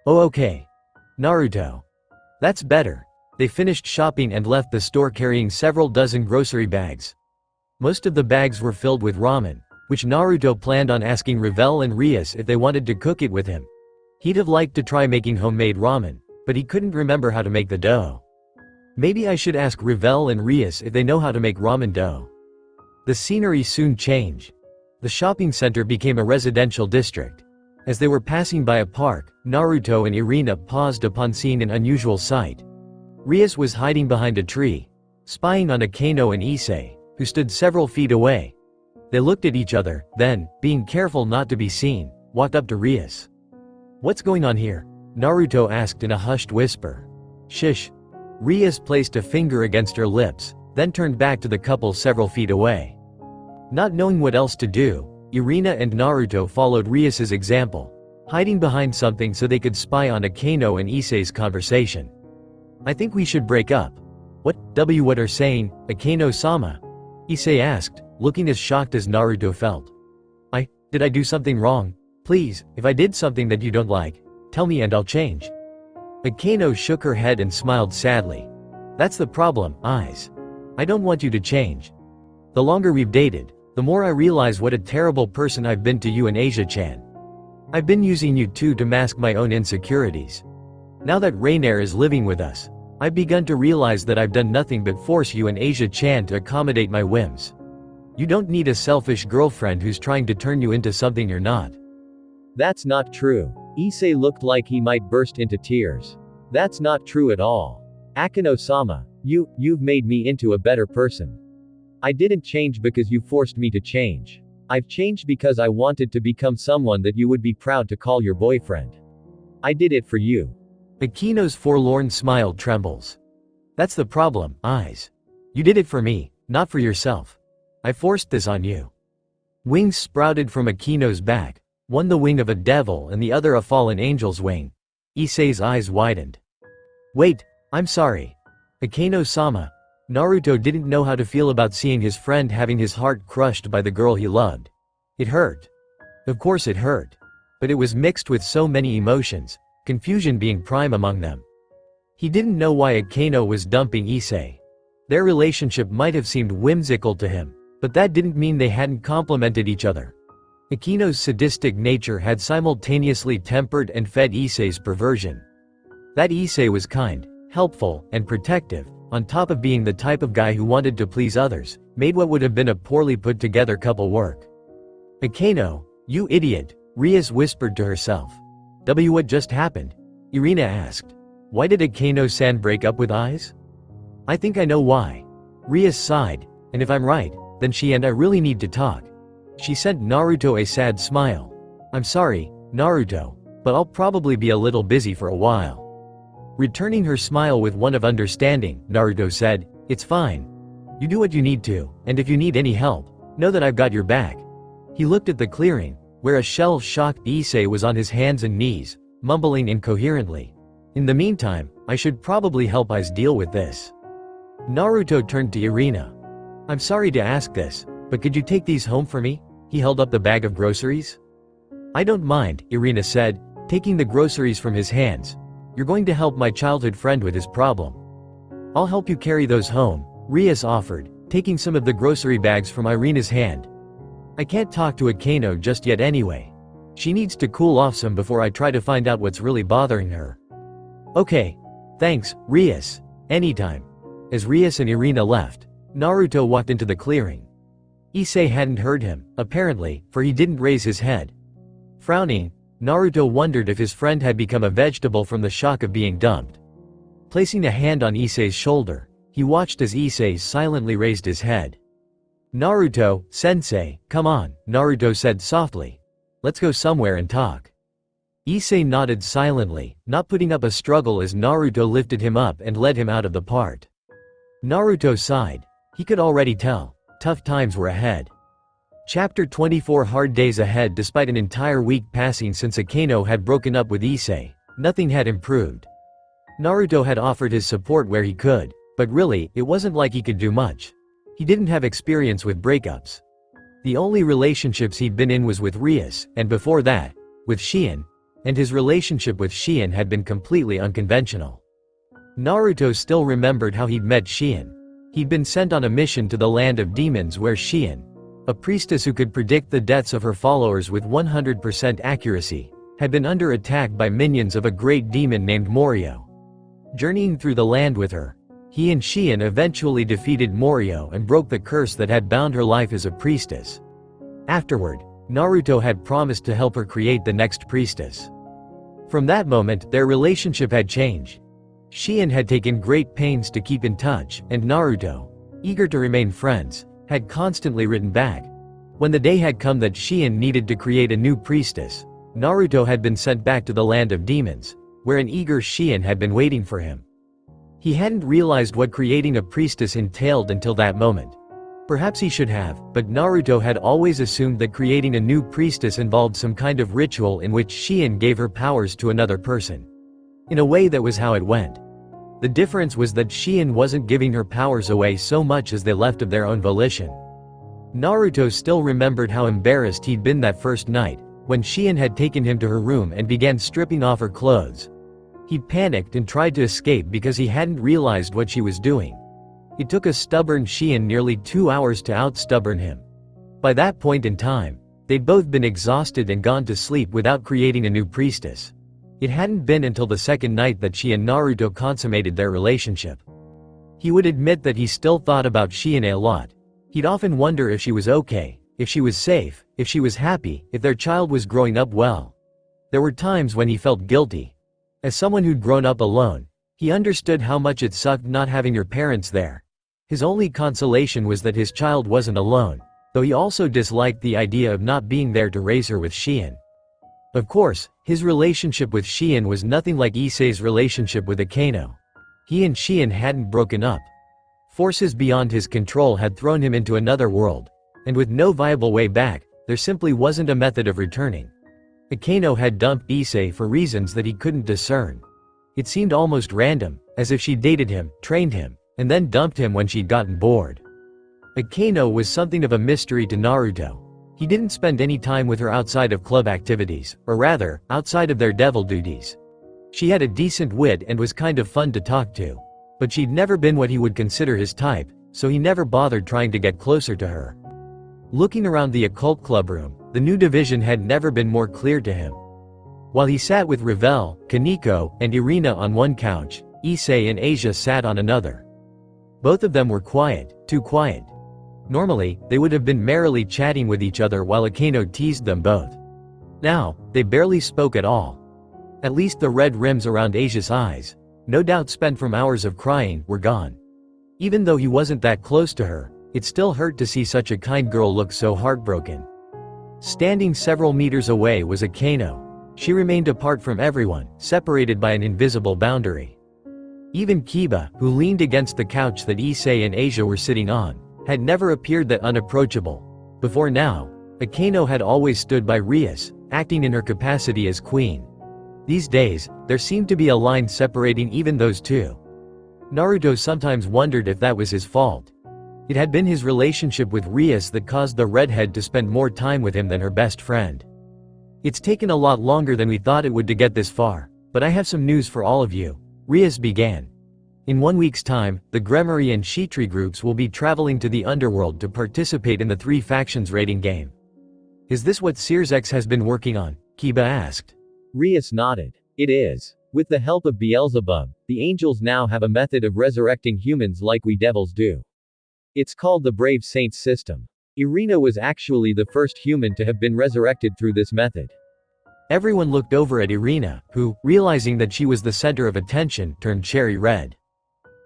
Oh, okay. Naruto. That's better. They finished shopping and left the store carrying several dozen grocery bags. Most of the bags were filled with ramen, which Naruto planned on asking Revel and Rias if they wanted to cook it with him. He'd have liked to try making homemade ramen, but he couldn't remember how to make the dough. Maybe I should ask Revel and Rias if they know how to make ramen dough. The scenery soon changed. The shopping center became a residential district. As they were passing by a park, Naruto and Irina paused upon seeing an unusual sight. Rias was hiding behind a tree, spying on Akeno and Issei, who stood several feet away. They looked at each other, then, being careful not to be seen, walked up to Rias. What's going on here? Naruto asked in a hushed whisper. Shish. Rias placed a finger against her lips, then turned back to the couple several feet away. Not knowing what else to do, Irina and Naruto followed Rias's example, hiding behind something so they could spy on Akeno and Issei's conversation. I think we should break up. What are saying, Akeno-sama? Issei asked, looking as shocked as Naruto felt. Did I do something wrong? Please, if I did something that you don't like, tell me and I'll change. Akeno shook her head and smiled sadly. That's the problem, eyes. I don't want you to change. The longer we've dated, the more I realize what a terrible person I've been to you and Asia-chan. I've been using you too to mask my own insecurities. Now that Rainier is living with us, I've begun to realize that I've done nothing but force you and Asia-chan to accommodate my whims. You don't need a selfish girlfriend who's trying to turn you into something you're not. That's not true. Issei looked like he might burst into tears. That's not true at all. Akeno-sama, you've made me into a better person. I didn't change because you forced me to change. I've changed because I wanted to become someone that you would be proud to call your boyfriend. I did it for you. Akeno's forlorn smile trembles. That's the problem, eyes. You did it for me, not for yourself. I forced this on you. Wings sprouted from Akeno's back, one the wing of a devil and the other a fallen angel's wing. Issei's eyes widened. Wait, I'm sorry. Akeno-sama. Naruto didn't know how to feel about seeing his friend having his heart crushed by the girl he loved. It hurt. Of course it hurt. But it was mixed with so many emotions, confusion being prime among them. He didn't know why Akeno was dumping Issei. Their relationship might have seemed whimsical to him, but that didn't mean they hadn't complemented each other. Akeno's sadistic nature had simultaneously tempered and fed Issei's perversion. That Issei was kind, helpful, and protective, on top of being the type of guy who wanted to please others, made what would have been a poorly put together couple work. Akeno, you idiot, Rias whispered to herself. What just happened? Irina asked. Why did Akeno-san break up with Eyes? I think I know why. Rias sighed, and if I'm right, then she and I really need to talk. She sent Naruto a sad smile. I'm sorry, Naruto, but I'll probably be a little busy for a while. Returning her smile with one of understanding, Naruto said, It's fine. You do what you need to, and if you need any help, know that I've got your back. He looked at the clearing, where a shell-shocked Issei was on his hands and knees, mumbling incoherently. In the meantime, I should probably help Ise deal with this. Naruto turned to Irina. I'm sorry to ask this, but could you take these home for me? He held up the bag of groceries. I don't mind, Irina said, taking the groceries from his hands. You're going to help my childhood friend with his problem. I'll help you carry those home, Rias offered, taking some of the grocery bags from Irina's hand. I can't talk to Akeno just yet anyway. She needs to cool off some before I try to find out what's really bothering her. Okay. Thanks, Rias. Anytime. As Rias and Irina left, Naruto walked into the clearing. Issei hadn't heard him, apparently, for he didn't raise his head. Frowning, Naruto wondered if his friend had become a vegetable from the shock of being dumped. Placing a hand on Issei's shoulder, he watched as Issei silently raised his head. Naruto, sensei, come on, Naruto said softly. Let's go somewhere and talk. Issei nodded silently, not putting up a struggle as Naruto lifted him up and led him out of the part. Naruto sighed. He could already tell, tough times were ahead. Chapter 24 Hard days ahead. Despite an entire week passing since Akeno had broken up with Issei, nothing had improved. Naruto had offered his support where he could, but really, it wasn't like he could do much. He didn't have experience with breakups. The only relationships he'd been in was with Rias, and before that, with Shien, and his relationship with Shien had been completely unconventional. Naruto still remembered how he'd met Shien. He'd been sent on a mission to the land of demons where Shien, a priestess who could predict the deaths of her followers with 100% accuracy, had been under attack by minions of a great demon named Morio. Journeying through the land with her, he and Shien eventually defeated Morio and broke the curse that had bound her life as a priestess. Afterward, Naruto had promised to help her create the next priestess. From that moment, their relationship had changed. Shien had taken great pains to keep in touch, and Naruto, eager to remain friends, had constantly written back. When the day had come that Shien needed to create a new priestess, Naruto had been sent back to the land of demons, where an eager Shien had been waiting for him. He hadn't realized what creating a priestess entailed until that moment. Perhaps he should have, but Naruto had always assumed that creating a new priestess involved some kind of ritual in which Shien gave her powers to another person. In a way, that was how it went. The difference was that Shien wasn't giving her powers away so much as they left of their own volition. Naruto still remembered how embarrassed he'd been that first night, when Shien had taken him to her room and began stripping off her clothes. He panicked and tried to escape because he hadn't realized what she was doing. It took a stubborn Shien nearly 2 hours to out-stubborn him. By that point in time, they'd both been exhausted and gone to sleep without creating a new priestess. It hadn't been until the second night that she and Naruto consummated their relationship. He would admit that he still thought about Shien a lot. He'd often wonder if she was okay, if she was safe, if she was happy, if their child was growing up well. There were times when he felt guilty. As someone who'd grown up alone, he understood how much it sucked not having your parents there. His only consolation was that his child wasn't alone, though he also disliked the idea of not being there to raise her with Shien. Of course, his relationship with Shien was nothing like Issei's relationship with Akeno. He and Shien hadn't broken up. Forces beyond his control had thrown him into another world, and with no viable way back, there simply wasn't a method of returning. Akeno had dumped Issei for reasons that he couldn't discern. It seemed almost random, as if she dated him, trained him, and then dumped him when she'd gotten bored. Akeno was something of a mystery to Naruto. He didn't spend any time with her outside of club activities, or rather, outside of their devil duties. She had a decent wit and was kind of fun to talk to. But she'd never been what he would consider his type, so he never bothered trying to get closer to her. Looking around the occult club room, the new division had never been more clear to him. While he sat with Revel, Kaneko, and Irina on one couch, Issei and Asia sat on another. Both of them were quiet, too quiet. Normally, they would have been merrily chatting with each other while Akeno teased them both. Now, they barely spoke at all. At least the red rims around Asia's eyes, no doubt spent from hours of crying, were gone. Even though he wasn't that close to her, it still hurt to see such a kind girl look so heartbroken. Standing several meters away was Akeno. She remained apart from everyone, separated by an invisible boundary. Even Kiba, who leaned against the couch that Issei and Asia were sitting on, had never appeared that unapproachable. Before now, Akeno had always stood by Rias, acting in her capacity as queen. These days, there seemed to be a line separating even those two. Naruto sometimes wondered if that was his fault. It had been his relationship with Rias that caused the redhead to spend more time with him than her best friend. It's taken a lot longer than we thought it would to get this far, but I have some news for all of you, Rias began. In 1 week's time, the Gremory and Shitri groups will be traveling to the underworld to participate in the 3 factions raiding game. Is this what Sears has been working on? Kiba asked. Rias nodded. It is. With the help of Beelzebub, the angels now have a method of resurrecting humans like we devils do. It's called the Brave Saints system. Irina was actually the first human to have been resurrected through this method. Everyone looked over at Irina, who, realizing that she was the center of attention, turned cherry red.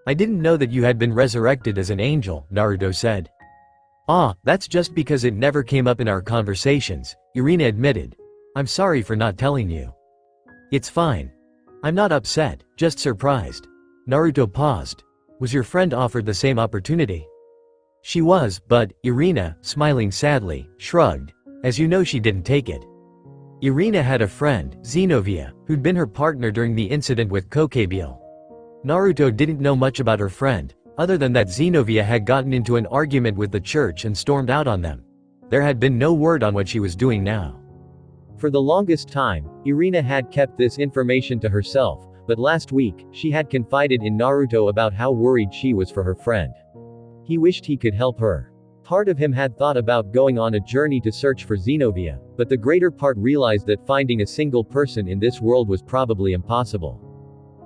I didn't know that you had been resurrected as an angel, Naruto said. Ah, that's just because it never came up in our conversations, Irina admitted. I'm sorry for not telling you. It's fine. I'm not upset, just surprised. Naruto paused. Was your friend offered the same opportunity? She was, but, Irina, smiling sadly, shrugged. As you know, she didn't take it. Irina had a friend, Xenovia, who'd been her partner during the incident with Kokebile. Naruto didn't know much about her friend, other than that Xenovia had gotten into an argument with the church and stormed out on them. There had been no word on what she was doing now. For the longest time, Irina had kept this information to herself, but last week, she had confided in Naruto about how worried she was for her friend. He wished he could help her. Part of him had thought about going on a journey to search for Xenovia, but the greater part realized that finding a single person in this world was probably impossible.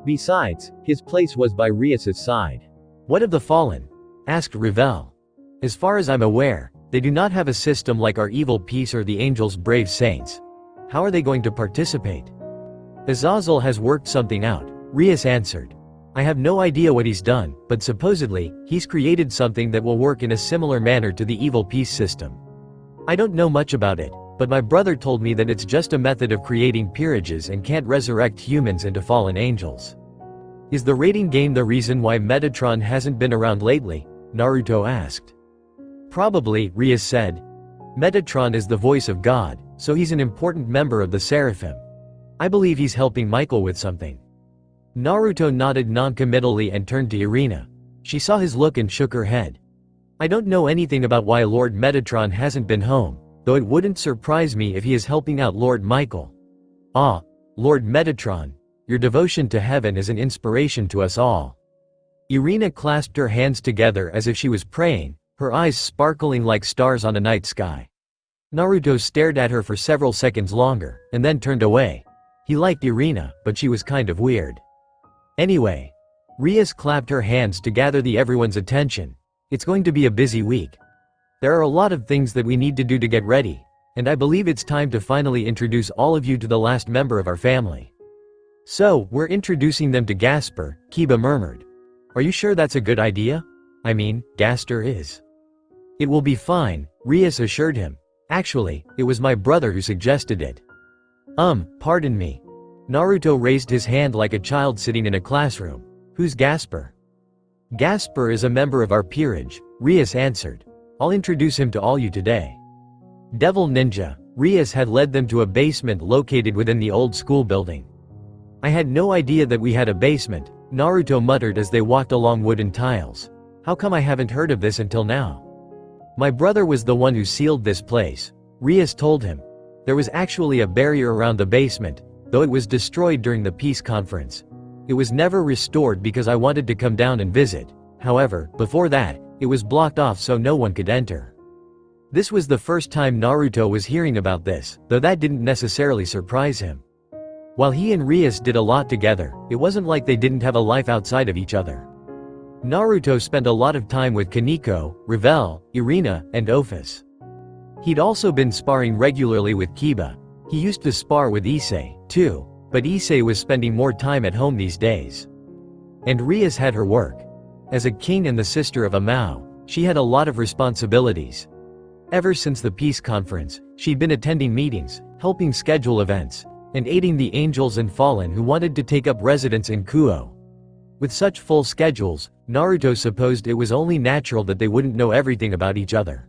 Besides, his place was by Rias's side. What of the fallen? Asked Revel. As far as I'm aware, they do not have a system like our evil peace or the angels' brave saints. How are they going to participate? Azazel has worked something out, Rias answered. I have no idea what he's done, but supposedly, he's created something that will work in a similar manner to the evil peace system. I don't know much about it, but my brother told me that it's just a method of creating peerages and can't resurrect humans into fallen angels. Is the raiding game the reason why Metatron hasn't been around lately? Naruto asked. Probably, Rias said. Metatron is the voice of God, so he's an important member of the Seraphim. I believe he's helping Michael with something. Naruto nodded non-committally and turned to Irina. She saw his look and shook her head. I don't know anything about why Lord Metatron hasn't been home, though it wouldn't surprise me if he is helping out Lord Michael. Ah, Lord Metatron, your devotion to heaven is an inspiration to us all. Irina clasped her hands together as if she was praying, her eyes sparkling like stars on a night sky. Naruto stared at her for several seconds longer, and then turned away. He liked Irina, but she was kind of weird. Anyway. Rias clapped her hands to gather everyone's attention. It's going to be a busy week. There are a lot of things that we need to do to get ready, and I believe it's time to finally introduce all of you to the last member of our family. So, we're introducing them to Gasper, Kiba murmured. Are you sure that's a good idea? I mean, Gaster is. It will be fine, Rias assured him. Actually, it was my brother who suggested it. Pardon me. Naruto raised his hand like a child sitting in a classroom. Who's Gasper? Gasper is a member of our peerage, Rias answered. I'll introduce him to all you today. Devil Ninja, Rias had led them to a basement located within the old school building. I had no idea that we had a basement, Naruto muttered as they walked along wooden tiles. How come I haven't heard of this until now? My brother was the one who sealed this place, Rias told him. There was actually a barrier around the basement, though it was destroyed during the peace conference. It was never restored because I wanted to come down and visit. However, before that, it was blocked off so no one could enter. This was the first time Naruto was hearing about this, though that didn't necessarily surprise him. While he and Rias did a lot together, it wasn't like they didn't have a life outside of each other. Naruto spent a lot of time with Kaneko, Revel, Irina, and Ophis. He'd also been sparring regularly with Kiba. He used to spar with Issei, too, but Issei was spending more time at home these days. And Rias had her work. As a king and the sister of a Mao, she had a lot of responsibilities. Ever since the peace conference, she'd been attending meetings, helping schedule events, and aiding the angels and fallen who wanted to take up residence in Kuo. With such full schedules, Naruto supposed it was only natural that they wouldn't know everything about each other.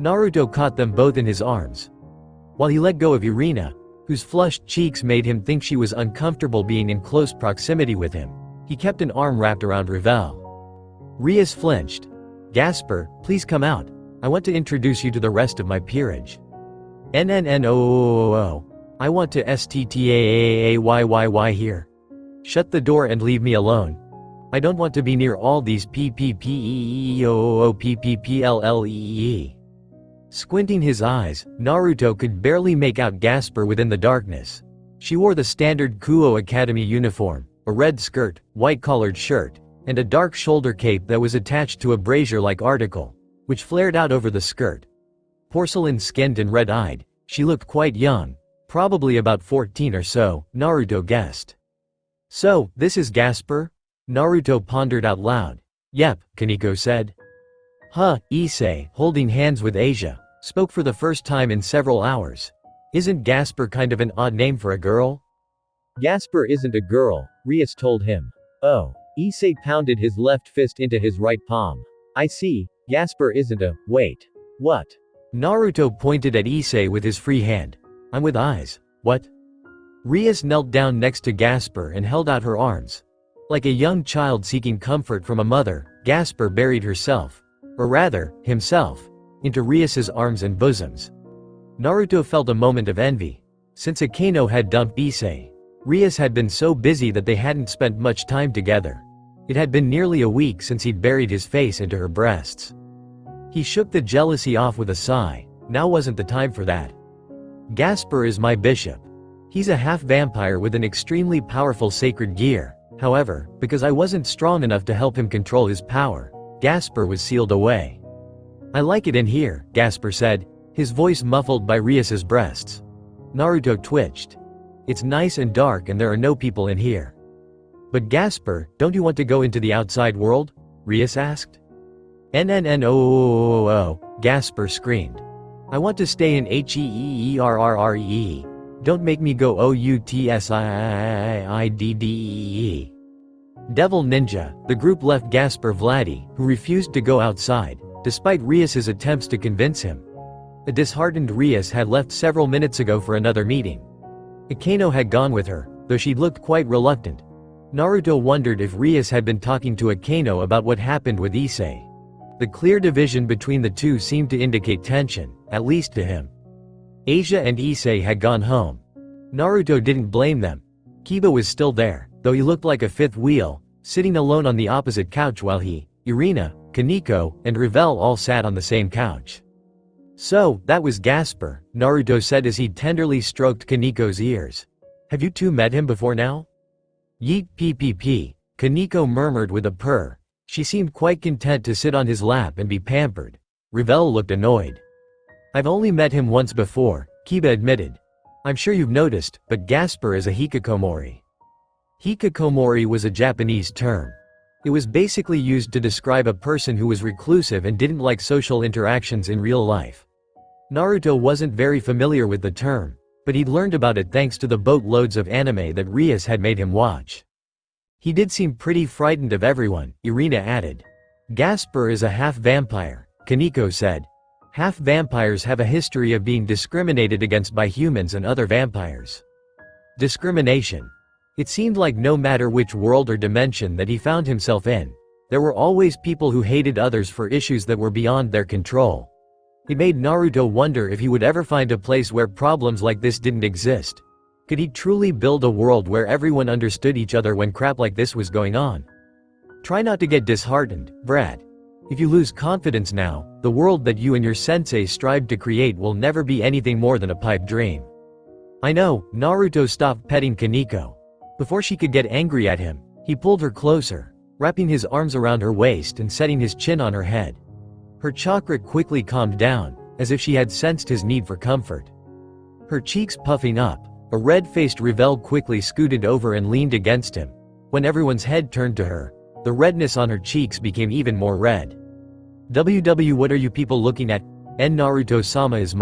Naruto caught them both in his arms. While he let go of Irina, whose flushed cheeks made him think she was uncomfortable being in close proximity with him, he kept an arm wrapped around Revel. Rias flinched. "Gasper, please come out. I want to introduce you to the rest of my peerage." "NNNOOOOO. I want to STTAAAYYY here. Shut the door and leave me alone. I don't want to be near all these PPPEEOOPPPLLEE." Squinting his eyes, Naruto could barely make out Gasper within the darkness. She wore the standard Kuo Academy uniform, a red skirt, white-collared shirt, and a dark shoulder cape that was attached to a brazier-like article, which flared out over the skirt. Porcelain-skinned and red-eyed, she looked quite young, probably about 14 or so, Naruto guessed. "So, this is Gasper?" Naruto pondered out loud. "Yep," Kaneko said. Issei, holding hands with Asia, spoke for the first time in several hours. "Isn't Gasper kind of an odd name for a girl?" "Gasper isn't a girl," Rias told him. "Oh." Issei pounded his left fist into his right palm. "I see, Gasper isn't a, wait. What?" Naruto pointed at Issei with his free hand. "I'm with eyes. What?" Rias knelt down next to Gasper and held out her arms. Like a young child seeking comfort from a mother, Gasper buried herself, or rather, himself, into Rias's arms and bosoms. Naruto felt a moment of envy. Since Akaino had dumped Issei, Rias had been so busy that they hadn't spent much time together. It had been nearly a week since he'd buried his face into her breasts. He shook the jealousy off with a sigh. Now wasn't the time for that. "Gasper is my bishop. He's a half-vampire with an extremely powerful sacred gear. However, because I wasn't strong enough to help him control his power, Gasper was sealed away." "I like it in here," Gasper said, his voice muffled by Rias's breasts. Naruto twitched. "It's nice and dark and there are no people in here." "But Gasper, don't you want to go into the outside world?" Rias asked. "NNNOOOOO," Gasper screamed. "I want to stay in HEEERRREE. Don't make me go OUTSIIIDDEE." Devil Ninja, the group left Gasper Vladdy, who refused to go outside, despite Rias's attempts to convince him. A disheartened Rias had left several minutes ago for another meeting. Akaino had gone with her, though she'd looked quite reluctant. Naruto wondered if Rias had been talking to Akaino about what happened with Issei. The clear division between the two seemed to indicate tension, at least to him. Asia and Issei had gone home. Naruto didn't blame them. Kiba was still there, though he looked like a fifth wheel, sitting alone on the opposite couch while he, Irina, Kaneko, and Revel all sat on the same couch. "So, that was Gasper," Naruto said as he tenderly stroked Kaneko's ears. "Have you two met him before now?" "Yeet ppp," Kaneko murmured with a purr. She seemed quite content to sit on his lap and be pampered. Revel looked annoyed. "I've only met him once before," Kiba admitted. I'm sure you've noticed, but Gasper is a hikikomori. Hikikomori was a Japanese term. It was basically used to describe a person who was reclusive and didn't like social interactions in real life. Naruto wasn't very familiar with the term, but he'd learned about it thanks to the boatloads of anime that Rias had made him watch. He did seem pretty frightened of everyone, Irina added. Gasper is a half-vampire, Kaneko said. Half-vampires have a history of being discriminated against by humans and other vampires. Discrimination. It seemed like no matter which world or dimension that he found himself in, there were always people who hated others for issues that were beyond their control. It made Naruto wonder if he would ever find a place where problems like this didn't exist. Could he truly build a world where everyone understood each other when crap like this was going on? Try not to get disheartened, Brad. If you lose confidence now, the world that you and your sensei strived to create will never be anything more than a pipe dream. I know, Naruto stopped petting Kaneko. Before she could get angry at him, he pulled her closer, wrapping his arms around her waist and setting his chin on her head. Her chakra quickly calmed down, as if she had sensed his need for comfort. Her cheeks puffing up, a red-faced Revel quickly scooted over and leaned against him. When everyone's head turned to her, the redness on her cheeks became even more red. WW, what are you people looking at? And Naruto-sama is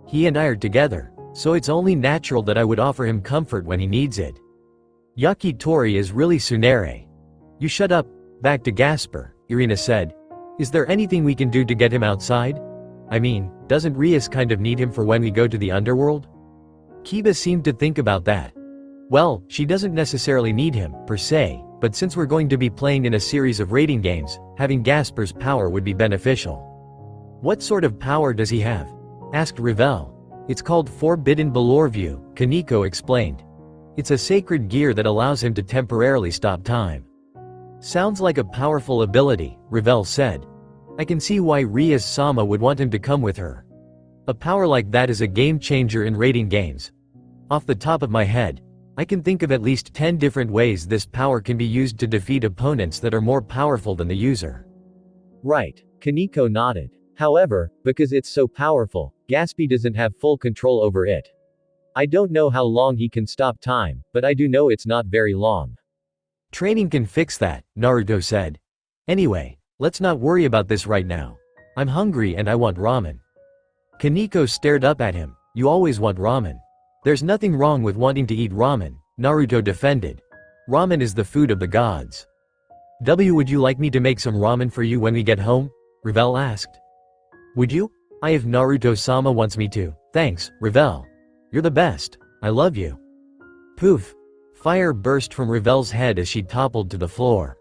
he and I are together, so it's only natural that I would offer him comfort when he needs it. Yakitori is really Tsunere. You shut up. Back to Gasper, Irina said. Is there anything we can do to get him outside? I mean, doesn't Rias kind of need him for when we go to the underworld? Kiba seemed to think about that. Well, she doesn't necessarily need him, per se, but since we're going to be playing in a series of rating games, having Gasper's power would be beneficial. What sort of power does he have? Asked Revel. It's called Forbidden View, Kaneko explained. It's a sacred gear that allows him to temporarily stop time. Sounds like a powerful ability, Revel said. I can see why Rias-sama would want him to come with her. A power like that is a game changer in rating games. Off the top of my head, I can think of at least 10 different ways this power can be used to defeat opponents that are more powerful than the user. Right, Kaneko nodded. However, because it's so powerful, Gaspy doesn't have full control over it. I don't know how long he can stop time, but I do know it's not very long. Training can fix that, Naruto said. Anyway, let's not worry about this right now. I'm hungry and I want ramen. Kaneko stared up at him. You always want ramen. There's nothing wrong with wanting to eat ramen, Naruto defended. Ramen is the food of the gods. Would you like me to make some ramen for you when we get home? Revel asked. Would you? If Naruto-sama wants me to. Thanks, Revel. You're the best. I love you. Poof. Fire burst from Revel's head as she toppled to the floor.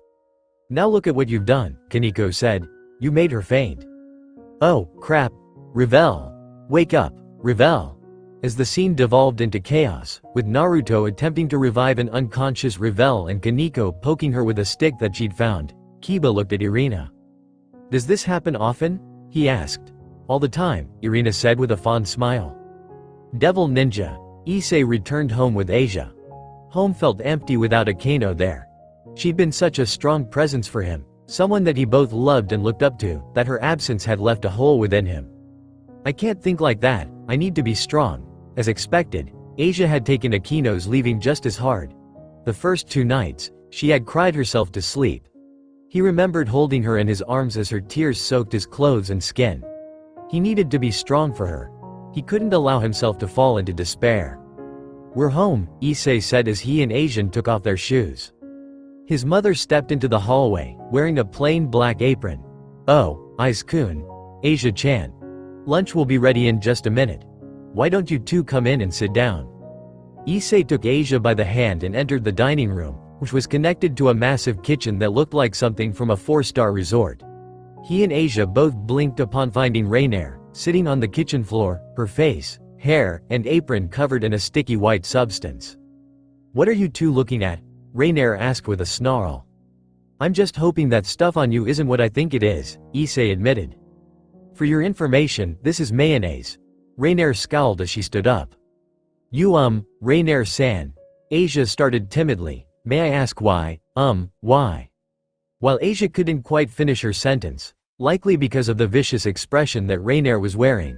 Now look at what you've done, Kaneko said. You made her faint. Oh, crap. Revel. Wake up, Revel. As the scene devolved into chaos, with Naruto attempting to revive an unconscious Revel and Kaneko poking her with a stick that she'd found, Kiba looked at Irina. Does this happen often? He asked. All the time, Irina said with a fond smile. Devil Ninja. Issei returned home with Asia. Home felt empty without Akeno there. She'd been such a strong presence for him, someone that he both loved and looked up to, that her absence had left a hole within him. I can't think like that, I need to be strong. As expected, Asia had taken Akeno's leaving just as hard. The first 2 nights, she had cried herself to sleep. He remembered holding her in his arms as her tears soaked his clothes and skin. He needed to be strong for her. He couldn't allow himself to fall into despair. We're home, Issei said as he and Asian took off their shoes. His mother stepped into the hallway, wearing a plain black apron. Oh, Aiz-kun. Asia-chan. Lunch will be ready in just a minute. Why don't you two come in and sit down? Issei took Asia by the hand and entered the dining room, which was connected to a massive kitchen that looked like something from a 4-star resort. He and Asia both blinked upon finding Rainier, sitting on the kitchen floor, her face, hair, and apron covered in a sticky white substance. What are you two looking at? Rainier asked with a snarl. I'm just hoping that stuff on you isn't what I think it is, Issei admitted. For your information, this is mayonnaise. Rainier scowled as she stood up. You Rainier-san. Asia started timidly. May I ask why? Why? While Asia couldn't quite finish her sentence, likely because of the vicious expression that Rainier was wearing,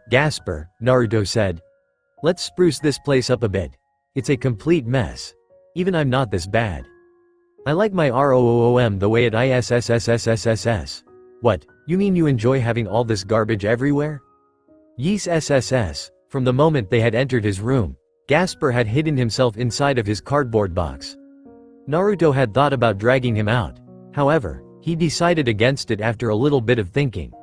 Gasper, Naruto said. Let's spruce this place up a bit. It's a complete mess. Even I'm not this bad. I like my ROOOM the way it ISSSSSSS. What, you mean you enjoy having all this garbage everywhere? Yes SSS, from the moment they had entered his room, Gasper had hidden himself inside of his cardboard box. Naruto had thought about dragging him out. However, he decided against it after a little bit of thinking.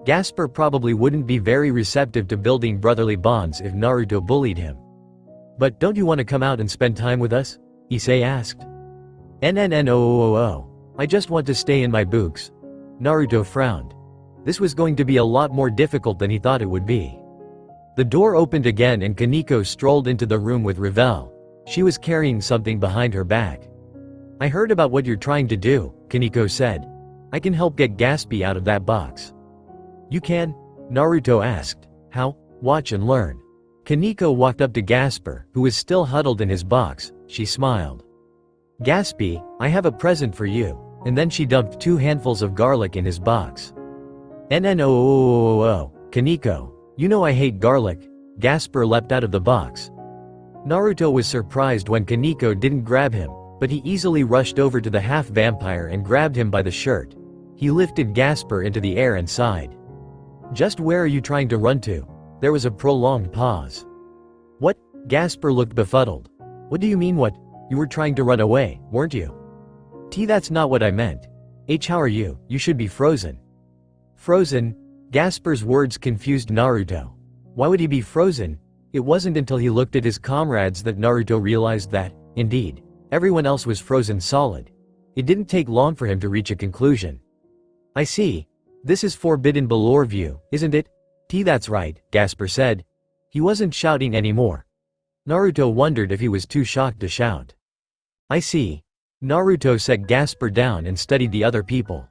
Gasper probably wouldn't be very receptive to building brotherly bonds if Naruto bullied him. But don't you want to come out and spend time with us? Issei asked. I just want to stay in my books. Naruto frowned. This was going to be a lot more difficult than he thought it would be. The door opened again and Kaneko strolled into the room with Revel. She was carrying something behind her back. I heard about what you're trying to do, Kaneko said. I can help get Gaspy out of that box. You can? Naruto asked. How? Watch and learn. Kaneko walked up to Gasper, who was still huddled in his box. She smiled. Gaspy, I have a present for you. And then she dumped 2 handfuls of garlic in his box. Kaneko. You know I hate garlic. Gasper leapt out of the box. Naruto was surprised when Kaneko didn't grab him, but he easily rushed over to the half-vampire and grabbed him by the shirt. He lifted Gasper into the air and sighed. Just where are you trying to run to? There was a prolonged pause. What? Gasper looked befuddled. What do you mean what? You were trying to run away, weren't you? That's not what I meant. How are you? You should be frozen. Frozen? Gasper's words confused Naruto. Why would he be frozen? It wasn't until he looked at his comrades that Naruto realized that, indeed, everyone else was frozen solid. It didn't take long for him to reach a conclusion. I see. This is forbidden below view, isn't it? That's right, Gasper said. He wasn't shouting anymore. Naruto wondered if he was too shocked to shout. I see. Naruto set Gasper down and studied the other people.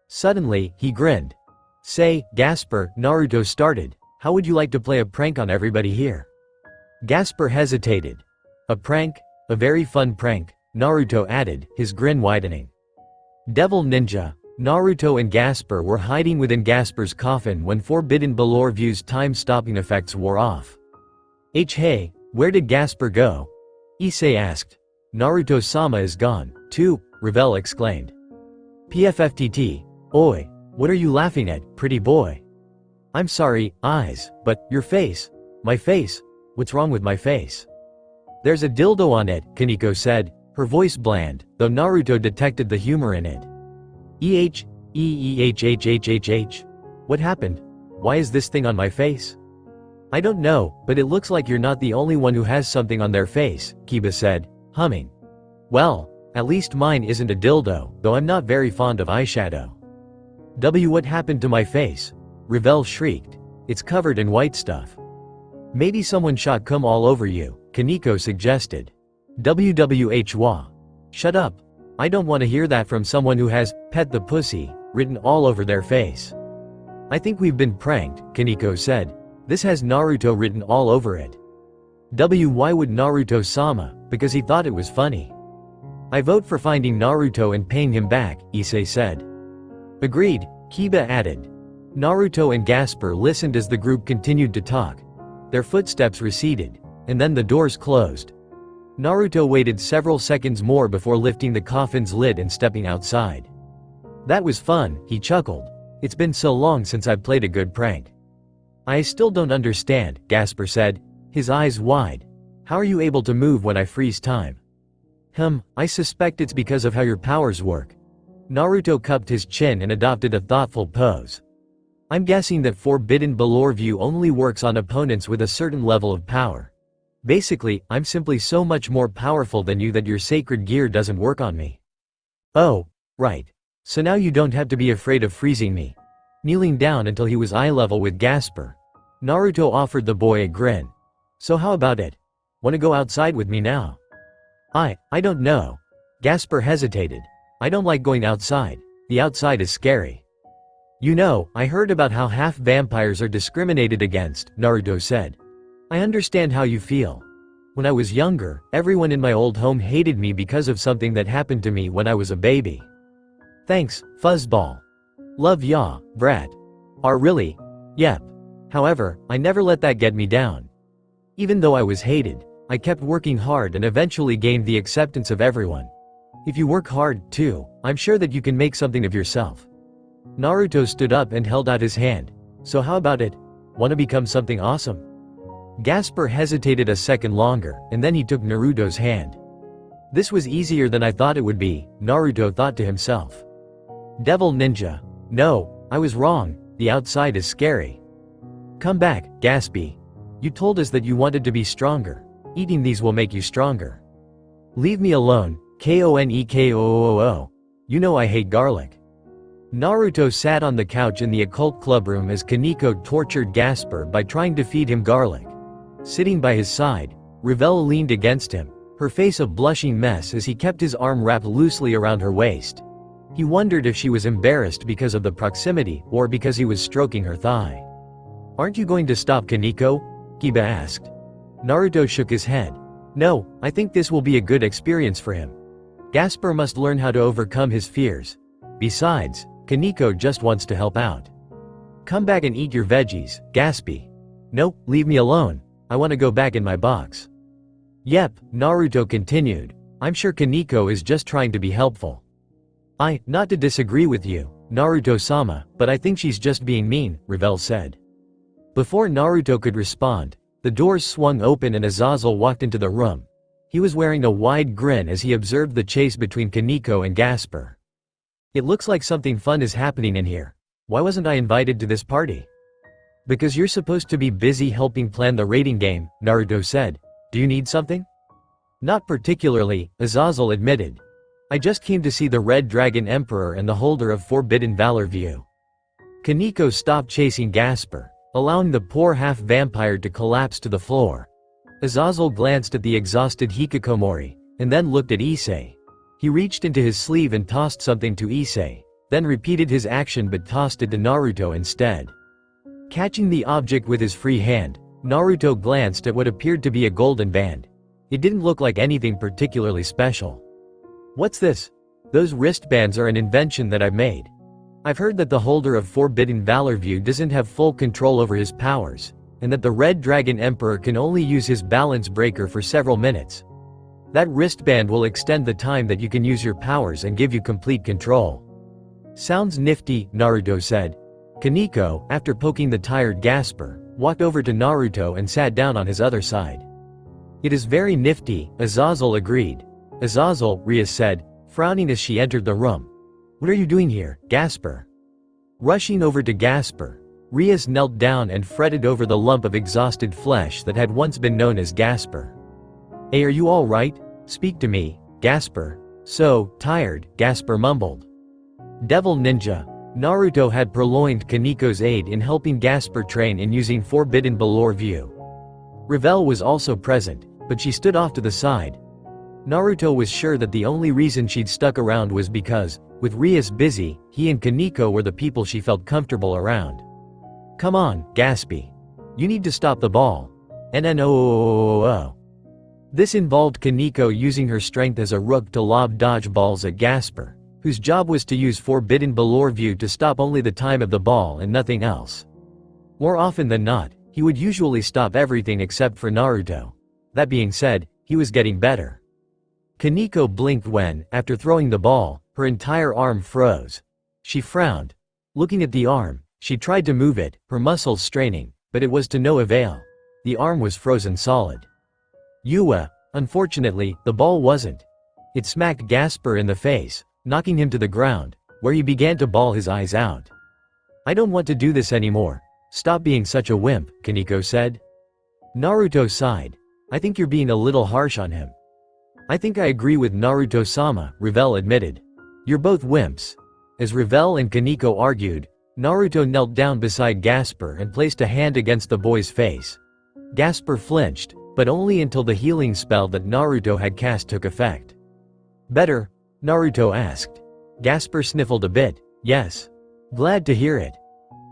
Suddenly, he grinned. Say, Gasper, Naruto started, how would you like to play a prank on everybody here? Gasper hesitated. A prank? A very fun prank, Naruto added, his grin widening. Devil Ninja. Naruto and Gasper were hiding within Gasper's coffin when Forbidden Below View's time-stopping effects wore off. Hey, where did Gasper go? Issei asked. Naruto-sama is gone, too, Revel exclaimed. PFFTT. Oi, what are you laughing at, pretty boy? I'm sorry, eyes, but, your face. My face? What's wrong with my face? There's a dildo on it, Kaneko said, her voice bland, though Naruto detected the humor in it. What happened? Why is this thing on my face? I don't know, but it looks like you're not the only one who has something on their face, Kiba said, humming. Well, at least mine isn't a dildo, though I'm not very fond of eyeshadow. What happened to my face? Revel shrieked. It's covered in white stuff. Maybe someone shot cum all over you, Kaneko suggested. Whwa. Shut up. I don't want to hear that from someone who has pet the pussy written all over their face. I think we've been pranked, Kaneko said. This has Naruto written all over it. Why would Naruto-sama? Because he thought it was funny. I vote for finding Naruto and paying him back, Issei said. Agreed, Kiba added. Naruto and Gasper listened as the group continued to talk. Their footsteps receded, and then the doors closed. Naruto waited several seconds more before lifting the coffin's lid and stepping outside. That was fun, he chuckled. It's been so long since I've played a good prank. I still don't understand, Gasper said, his eyes wide. How are you able to move when I freeze time? I suspect it's because of how your powers work. Naruto cupped his chin and adopted a thoughtful pose. I'm guessing that Forbidden Below View only works on opponents with a certain level of power. Basically, I'm simply so much more powerful than you that your sacred gear doesn't work on me. Oh, right. So now you don't have to be afraid of freezing me. Kneeling down until he was eye level with Gasper, Naruto offered the boy a grin. So how about it? Wanna go outside with me now? I don't know. Gasper hesitated. I don't like going outside. The outside is scary. You know, I heard about how half-vampires are discriminated against, Naruto said. I understand how you feel. When I was younger, everyone in my old home hated me because of something that happened to me when I was a baby. Thanks, Fuzzball. Love ya, brat. Really? Yep. However, I never let that get me down. Even though I was hated, I kept working hard and eventually gained the acceptance of everyone. If you work hard, too, I'm sure that you can make something of yourself. Naruto stood up and held out his hand. So how about it? Want to become something awesome? Gasper hesitated a second longer, and then he took Naruto's hand. This was easier than I thought it would be, Naruto thought to himself. Devil Ninja. No, I was wrong, the outside is scary. Come back, Gaspy. You told us that you wanted to be stronger. Eating these will make you stronger. Leave me alone, Konekoo. You know I hate garlic. Naruto sat on the couch in the occult clubroom as Kaneko tortured Gasper by trying to feed him garlic. Sitting by his side, Revel leaned against him, her face a blushing mess as he kept his arm wrapped loosely around her waist. He wondered if she was embarrassed because of the proximity or because he was stroking her thigh. Aren't you going to stop, Kaneko? Kiba asked. Naruto shook his head. No, I think this will be a good experience for him. Gasper must learn how to overcome his fears. Besides, Kaneko just wants to help out. Come back and eat your veggies, Gaspy. No, leave me alone. I want to go back in my box. Yep, Naruto continued. I'm sure Kaneko is just trying to be helpful. Not to disagree with you, Naruto-sama, but I think she's just being mean, Revel said. Before Naruto could respond, the doors swung open and Azazel walked into the room. He was wearing a wide grin as he observed the chase between Kaneko and Gasper. It looks like something fun is happening in here. Why wasn't I invited to this party? Because you're supposed to be busy helping plan the raiding game, Naruto said. Do you need something? Not particularly, Azazel admitted. I just came to see the Red Dragon Emperor and the holder of Forbidden Valor view. Kaneko stopped chasing Gasper, allowing the poor half-vampire to collapse to the floor. Azazel glanced at the exhausted Hikikomori, and then looked at Issei. He reached into his sleeve and tossed something to Issei, then repeated his action but tossed it to Naruto instead. Catching the object with his free hand, Naruto glanced at what appeared to be a golden band. It didn't look like anything particularly special. What's this? Those wristbands are an invention that I've made. I've heard that the holder of Forbidden Valor view doesn't have full control over his powers, and that the Red Dragon Emperor can only use his balance breaker for several minutes. That wristband will extend the time that you can use your powers and give you complete control. Sounds nifty, Naruto said. Kaneko, after poking the tired Gasper, walked over to Naruto and sat down on his other side. It is very nifty, Azazel agreed. Azazel, Ria said, frowning as she entered the room. What are you doing here, Gasper? Rushing over to Gasper, Rias knelt down and fretted over the lump of exhausted flesh that had once been known as Gasper. Hey, are you all right? Speak to me, Gasper. So tired, Gasper mumbled. Devil Ninja. Naruto had purloined Kaneko's aid in helping Gasper train in using Forbidden Valor view. Revel was also present, but she stood off to the side. Naruto was sure that the only reason she'd stuck around was because, with Rias busy, he and Kaneko were the people she felt comfortable around. Come on, Gaspy. You need to stop the ball. NNOOOOOO. This involved Kaneko using her strength as a rook to lob dodge balls at Gasper, whose job was to use Forbidden Valor view to stop only the time of the ball and nothing else. More often than not, he would usually stop everything except for Naruto. That being said, he was getting better. Kaneko blinked when, after throwing the ball, her entire arm froze. She frowned. Looking at the arm, she tried to move it, her muscles straining, but it was to no avail. The arm was frozen solid. Unfortunately, the ball wasn't. It smacked Gasper in the face, knocking him to the ground, where he began to bawl his eyes out. I don't want to do this anymore. Stop being such a wimp, Kaneko said. Naruto sighed. I think you're being a little harsh on him. I think I agree with Naruto-sama, Revel admitted. You're both wimps. As Revel and Kaneko argued, Naruto knelt down beside Gasper and placed a hand against the boy's face. Gasper flinched, but only until the healing spell that Naruto had cast took effect. Better? Naruto asked. Gasper sniffled a bit. Yes. Glad to hear it.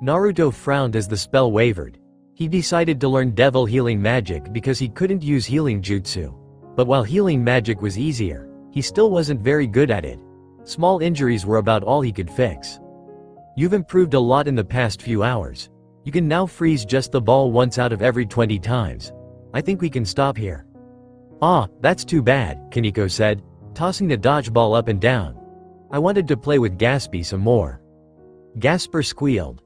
Naruto frowned as the spell wavered. He decided to learn devil healing magic because he couldn't use healing jutsu. But while healing magic was easier, he still wasn't very good at it. Small injuries were about all he could fix. You've improved a lot in the past few hours. You can now freeze just the ball once out of every 20 times. I think we can stop here. Ah, that's too bad, Kaneko said, tossing the dodgeball up and down. I wanted to play with Gaspy some more. Gasper squealed.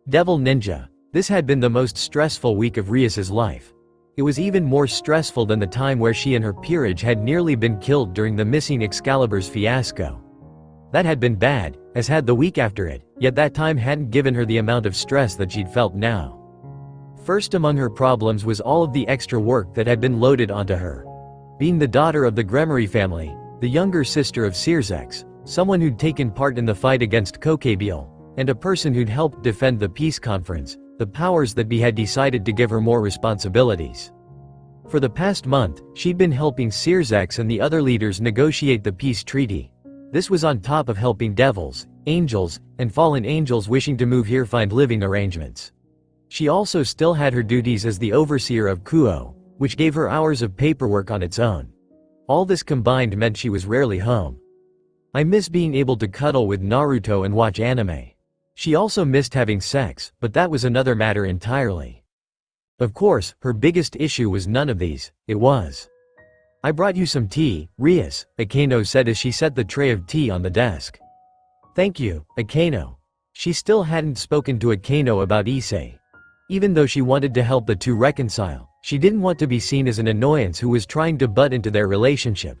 Devil Ninja. This had been the most stressful week of Rias's life. It was even more stressful than the time where she and her peerage had nearly been killed during the missing Excalibur's fiasco. That had been bad, as had the week after it, yet that time hadn't given her the amount of stress that she'd felt now. First among her problems was all of the extra work that had been loaded onto her. Being the daughter of the Gremory family, the younger sister of Circex, someone who'd taken part in the fight against Kokabiel, and a person who'd helped defend the peace conference, the powers that be had decided to give her more responsibilities. For the past month, she'd been helping Circex and the other leaders negotiate the peace treaty. This was on top of helping devils, angels, and fallen angels wishing to move here find living arrangements. She also still had her duties as the overseer of Kuo, which gave her hours of paperwork on its own. All this combined meant she was rarely home. I miss being able to cuddle with Naruto and watch anime. She also missed having sex, but that was another matter entirely. Of course, her biggest issue was none of these, it was. "I brought you some tea, Rias," Akeno said as she set the tray of tea on the desk. "Thank you, Akeno." She still hadn't spoken to Akeno about Issei. Even though she wanted to help the two reconcile, she didn't want to be seen as an annoyance who was trying to butt into their relationship.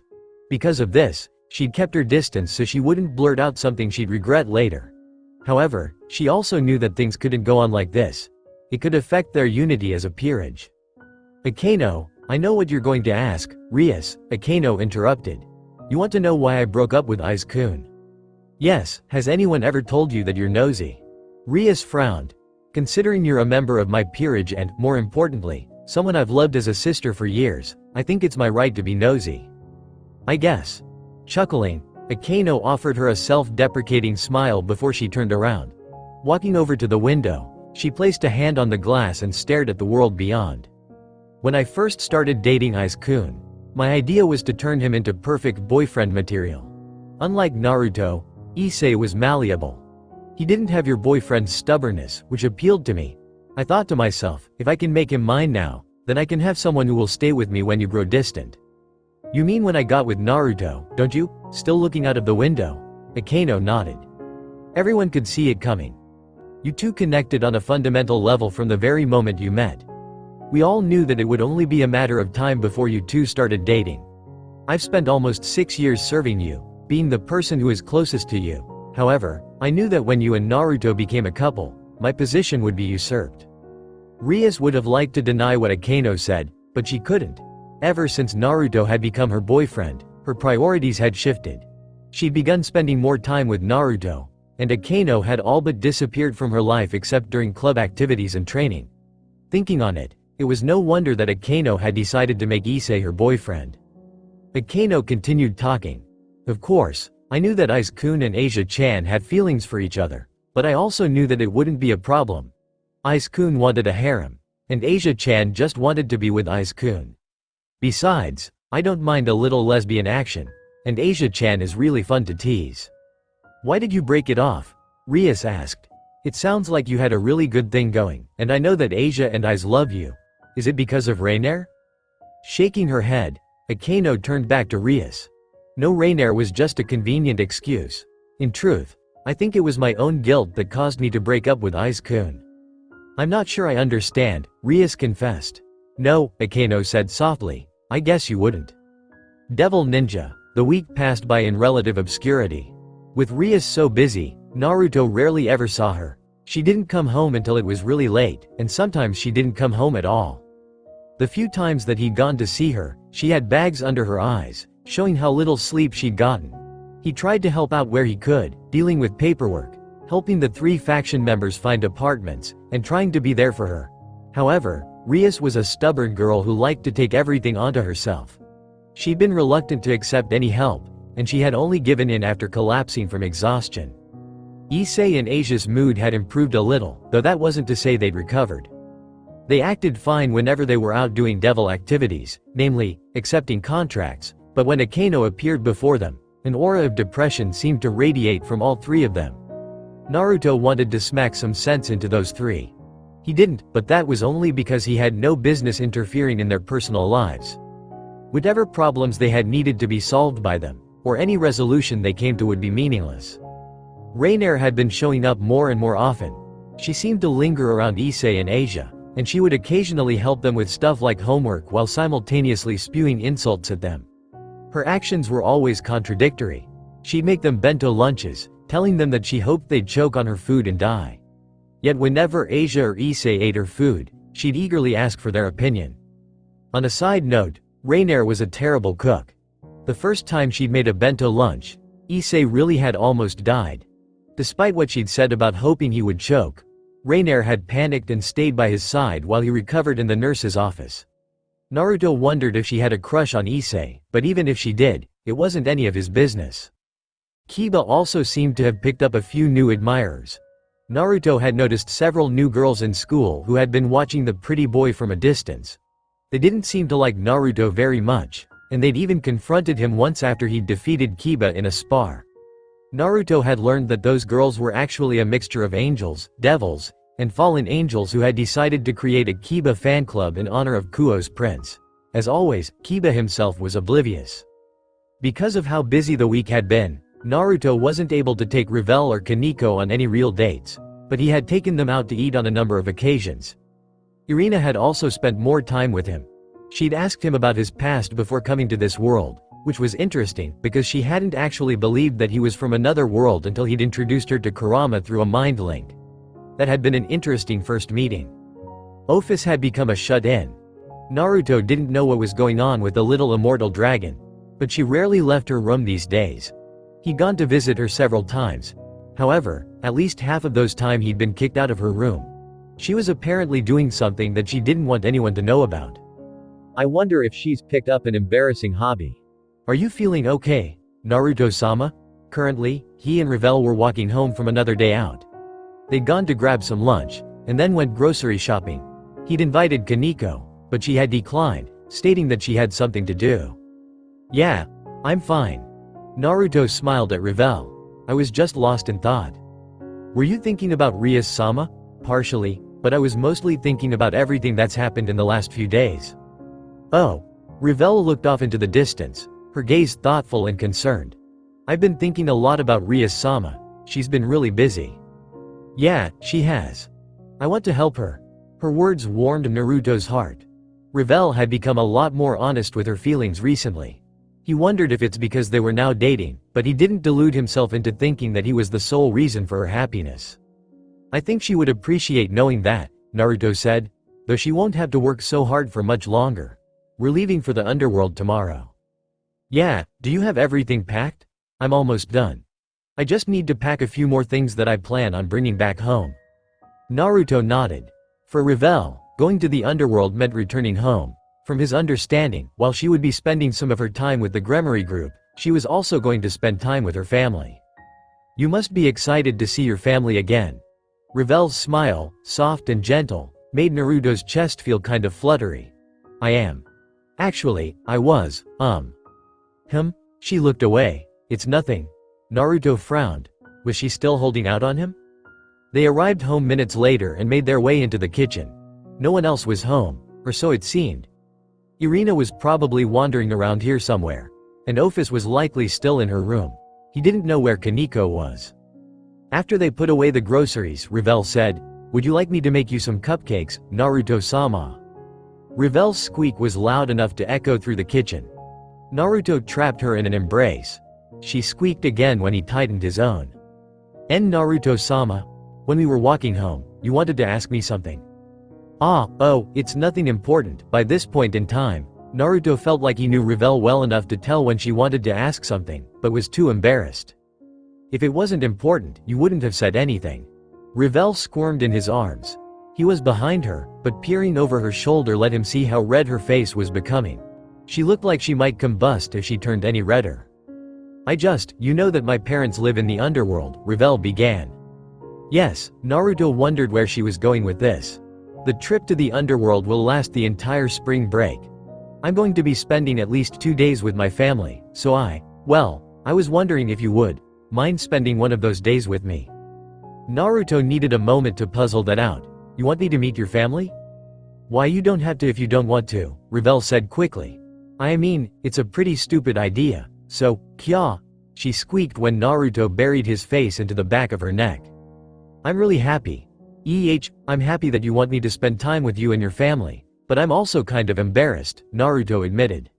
Because of this, she'd kept her distance so she wouldn't blurt out something she'd regret later. However, she also knew that things couldn't go on like this. It could affect their unity as a peerage. "Akeno, I know what you're going to ask, Rias," Akeno interrupted. "You want to know why I broke up with Aiz-kun?" "Yes, has anyone ever told you that you're nosy?" Rias frowned. "Considering you're a member of my peerage and, more importantly, someone I've loved as a sister for years, I think it's my right to be nosy. I guess." Chuckling, Akeno offered her a self-deprecating smile before she turned around. Walking over to the window, she placed a hand on the glass and stared at the world beyond. "When I first started dating Aiz-kun, my idea was to turn him into perfect boyfriend material. Unlike Naruto, Issei was malleable. He didn't have your boyfriend's stubbornness, which appealed to me. I thought to myself, if I can make him mine now, then I can have someone who will stay with me when you grow distant." "You mean when I got with Naruto, don't you?" Still looking out of the window, Akeno nodded. "Everyone could see it coming. You two connected on a fundamental level from the very moment you met. We all knew that it would only be a matter of time before you two started dating. I've spent almost 6 years serving you, being the person who is closest to you. However, I knew that when you and Naruto became a couple, my position would be usurped." Rias would have liked to deny what Akeno said, but she couldn't. Ever since Naruto had become her boyfriend, her priorities had shifted. She'd begun spending more time with Naruto, and Akeno had all but disappeared from her life except during club activities and training. Thinking on it, it was no wonder that Akeno had decided to make Issei her boyfriend. Akeno continued talking. "Of course, I knew that Aiz-kun and Asia-chan had feelings for each other, but I also knew that it wouldn't be a problem. Aiz-kun wanted a harem, and Asia-chan just wanted to be with Aiz-kun. Besides, I don't mind a little lesbian action, and Asia-chan is really fun to tease." "Why did you break it off?" Rias asked. "It sounds like you had a really good thing going, and I know that Asia and Aiz love you. Is it because of Reiner?" Shaking her head, Akeno turned back to Rias. "No, Reiner was just a convenient excuse. In truth, I think it was my own guilt that caused me to break up with Aiz-kun." "I'm not sure I understand," Rias confessed. "No," Akeno said softly, "I guess you wouldn't." Devil Ninja. The week passed by in relative obscurity. With Rias so busy, Naruto rarely ever saw her. She didn't come home until it was really late, and sometimes she didn't come home at all. The few times that he'd gone to see her, she had bags under her eyes, showing how little sleep she'd gotten. He tried to help out where he could, dealing with paperwork, helping the 3 faction members find apartments, and trying to be there for her. However, Rias was a stubborn girl who liked to take everything onto herself. She'd been reluctant to accept any help, and she had only given in after collapsing from exhaustion. Issei and Asia's mood had improved a little, though that wasn't to say they'd recovered. They acted fine whenever they were out doing devil activities, namely, accepting contracts, but when Akeno appeared before them, an aura of depression seemed to radiate from all 3 of them. Naruto wanted to smack some sense into those 3. He didn't, but that was only because he had no business interfering in their personal lives. Whatever problems they had needed to be solved by them, or any resolution they came to would be meaningless. Reiner had been showing up more and more often. She seemed to linger around Issei and Asia, and she would occasionally help them with stuff like homework while simultaneously spewing insults at them. Her actions were always contradictory. She'd make them bento lunches, telling them that she hoped they'd choke on her food and die. Yet whenever Asia or Issei ate her food, she'd eagerly ask for their opinion. On a side note, Rainier was a terrible cook. The first time she'd made a bento lunch, Issei really had almost died. Despite what she'd said about hoping he would choke, Rainier had panicked and stayed by his side while he recovered in the nurse's office. Naruto wondered if she had a crush on Issei, but even if she did, it wasn't any of his business. Kiba also seemed to have picked up a few new admirers. Naruto had noticed several new girls in school who had been watching the pretty boy from a distance. They didn't seem to like Naruto very much, and they'd even confronted him once after he'd defeated Kiba in a spar. Naruto had learned that those girls were actually a mixture of angels, devils, and fallen angels who had decided to create a Kiba fan club in honor of Kuo's prince. As always, Kiba himself was oblivious. Because of how busy the week had been, Naruto wasn't able to take Revel or Kaneko on any real dates, but he had taken them out to eat on a number of occasions. Irina had also spent more time with him. She'd asked him about his past before coming to this world, which was interesting because she hadn't actually believed that he was from another world until he'd introduced her to Kurama through a mind link. That had been an interesting first meeting. Ophis had become a shut-in. Naruto didn't know what was going on with the little immortal dragon, but she rarely left her room these days. He'd gone to visit her several times. However, at least half of those time he'd been kicked out of her room. She was apparently doing something that she didn't want anyone to know about. I wonder if she's picked up an embarrassing hobby. Are you feeling okay, Naruto-sama? Currently, he and Revel were walking home from another day out. They'd gone to grab some lunch, and then went grocery shopping. He'd invited Kaneko, but she had declined, stating that she had something to do. Yeah, I'm fine. Naruto smiled at Revel. I was just lost in thought. Were you thinking about Rias-sama? Partially, but I was mostly thinking about everything that's happened in the last few days. Oh. Revel looked off into the distance, her gaze thoughtful and concerned. I've been thinking a lot about Rias-sama. She's been really busy. Yeah, she has. I want to help her. Her words warmed Naruto's heart. Revel had become a lot more honest with her feelings recently. He wondered if it's because they were now dating, but he didn't delude himself into thinking that he was the sole reason for her happiness. I think she would appreciate knowing that, Naruto said, though she won't have to work so hard for much longer. We're leaving for the underworld tomorrow. Yeah, do you have everything packed? I'm almost done. I just need to pack a few more things that I plan on bringing back home. Naruto nodded. For Revel, going to the underworld meant returning home. From his understanding, while she would be spending some of her time with the Gremory group, she was also going to spend time with her family. You must be excited to see your family again. Revel's smile, soft and gentle, made Naruto's chest feel kind of fluttery. I am. Actually, I was, She looked away. It's nothing. Naruto frowned. Was she still holding out on him? They arrived home minutes later and made their way into the kitchen. No one else was home, or so it seemed. Irina was probably wandering around here somewhere, and Ophis was likely still in her room. He didn't know where Kaneko was. After they put away the groceries, Revel said, "Would you like me to make you some cupcakes, Naruto-sama?" Revel's squeak was loud enough to echo through the kitchen. Naruto trapped her in an embrace. She squeaked again when he tightened his own. Naruto-sama, when we were walking home, you wanted to ask me something. Oh, it's nothing important. By this point in time, Naruto felt like he knew Revel well enough to tell when she wanted to ask something, but was too embarrassed. If it wasn't important, you wouldn't have said anything. Revel squirmed in his arms. He was behind her, but peering over her shoulder let him see how red her face was becoming. She looked like she might combust if she turned any redder. You know that my parents live in the underworld, Revel began. Yes, Naruto wondered where she was going with this. The trip to the underworld will last the entire spring break. I'm going to be spending at least 2 days with my family, so I was wondering if you would mind spending one of those days with me. Naruto needed a moment to puzzle that out. You want me to meet your family? Why, you don't have to if you don't want to, Revel said quickly. I mean, it's a pretty stupid idea, so, kya, she squeaked when Naruto buried his face into the back of her neck. I'm really happy. I'm happy that you want me to spend time with you and your family, but I'm also kind of embarrassed, Naruto admitted.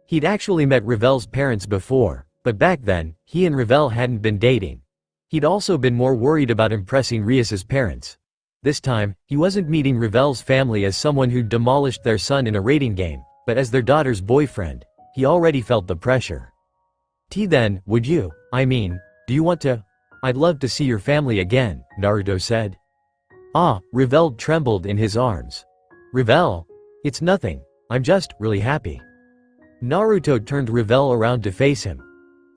He'd actually met Revel's parents before, but back then, he and Revel hadn't been dating. He'd also been more worried about impressing Rias's parents. This time, he wasn't meeting Revel's family as someone who'd demolished their son in a rating game, but as their daughter's boyfriend. He already felt the pressure. Then, would you? Do you want to? I'd love to see your family again, Naruto said. Revel trembled in his arms. Revel? It's nothing. I'm just really happy. Naruto turned Revel around to face him.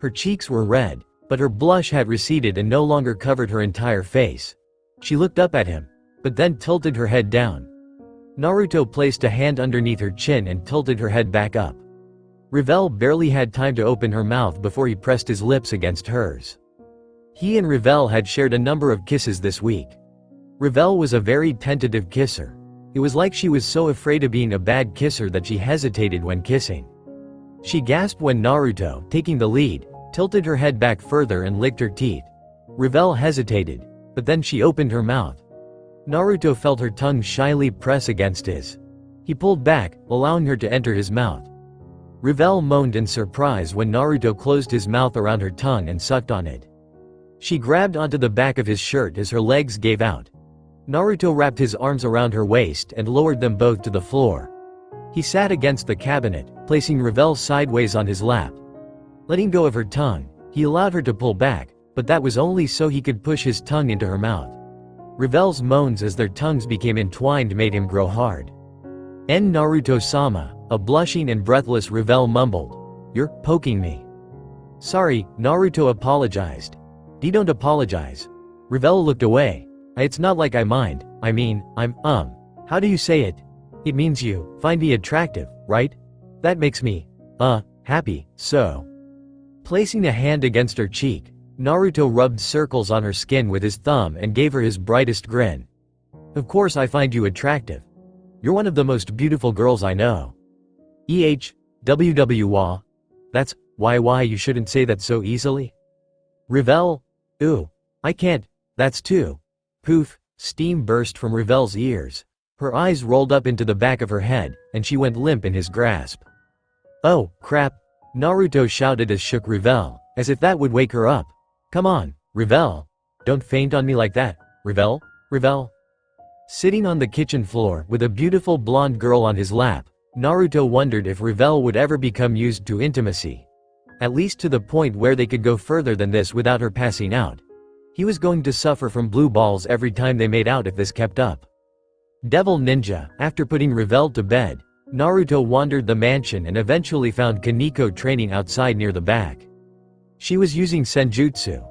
Her cheeks were red, but her blush had receded and no longer covered her entire face. She looked up at him, but then tilted her head down. Naruto placed a hand underneath her chin and tilted her head back up. Revel barely had time to open her mouth before he pressed his lips against hers. He and Revel had shared a number of kisses this week. Revel was a very tentative kisser. It was like she was so afraid of being a bad kisser that she hesitated when kissing. She gasped when Naruto, taking the lead, tilted her head back further and licked her teeth. Revel hesitated, but then she opened her mouth. Naruto felt her tongue shyly press against his. He pulled back, allowing her to enter his mouth. Revel moaned in surprise when Naruto closed his mouth around her tongue and sucked on it. She grabbed onto the back of his shirt as her legs gave out. Naruto wrapped his arms around her waist and lowered them both to the floor. He sat against the cabinet, placing Revel sideways on his lap. Letting go of her tongue, he allowed her to pull back, but that was only so he could push his tongue into her mouth. Revel's moans as their tongues became entwined made him grow hard. Naruto-sama, a blushing and breathless Revel mumbled. You're poking me. Sorry, Naruto apologized. Don't apologize. Revel looked away. It's not like I mind, how do you say it? It means you find me attractive, right? That makes me, happy, so. Placing a hand against her cheek, Naruto rubbed circles on her skin with his thumb and gave her his brightest grin. Of course I find you attractive. You're one of the most beautiful girls I know. WWWA. That's why you shouldn't say that so easily? Revel? Ooh. I can't, that's too. Poof, steam burst from Revel's ears. Her eyes rolled up into the back of her head, and she went limp in his grasp. Oh, crap. Naruto shouted as shook Revel, as if that would wake her up. Come on, Revel. Don't faint on me like that, Revel. Sitting on the kitchen floor with a beautiful blonde girl on his lap, Naruto wondered if Revel would ever become used to intimacy. At least to the point where they could go further than this without her passing out. He was going to suffer from blue balls every time they made out if this kept up. Devil Ninja. After putting Revel to bed, Naruto wandered the mansion and eventually found Kaneko training outside near the back. She was using senjutsu.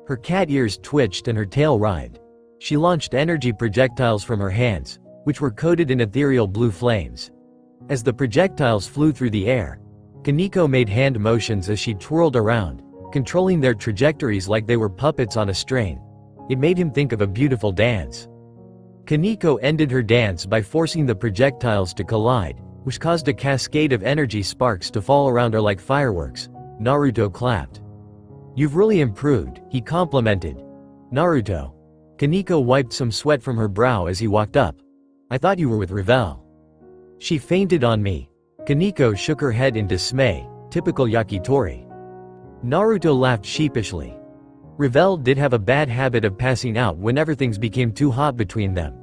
Her cat ears twitched and her tail writhed. She launched energy projectiles from her hands, which were coated in ethereal blue flames. As the projectiles flew through the air, Kaneko made hand motions as she twirled around, controlling their trajectories like they were puppets on a string. It made him think of a beautiful dance. Kaneko ended her dance by forcing the projectiles to collide, which caused a cascade of energy sparks to fall around her like fireworks. Naruto clapped. You've really improved, he complimented. Naruto. Kaneko wiped some sweat from her brow as he walked up. I thought you were with Revel. She fainted on me. Kaneko shook her head in dismay, typical yakitori. Naruto laughed sheepishly. Revel did have a bad habit of passing out whenever things became too hot between them.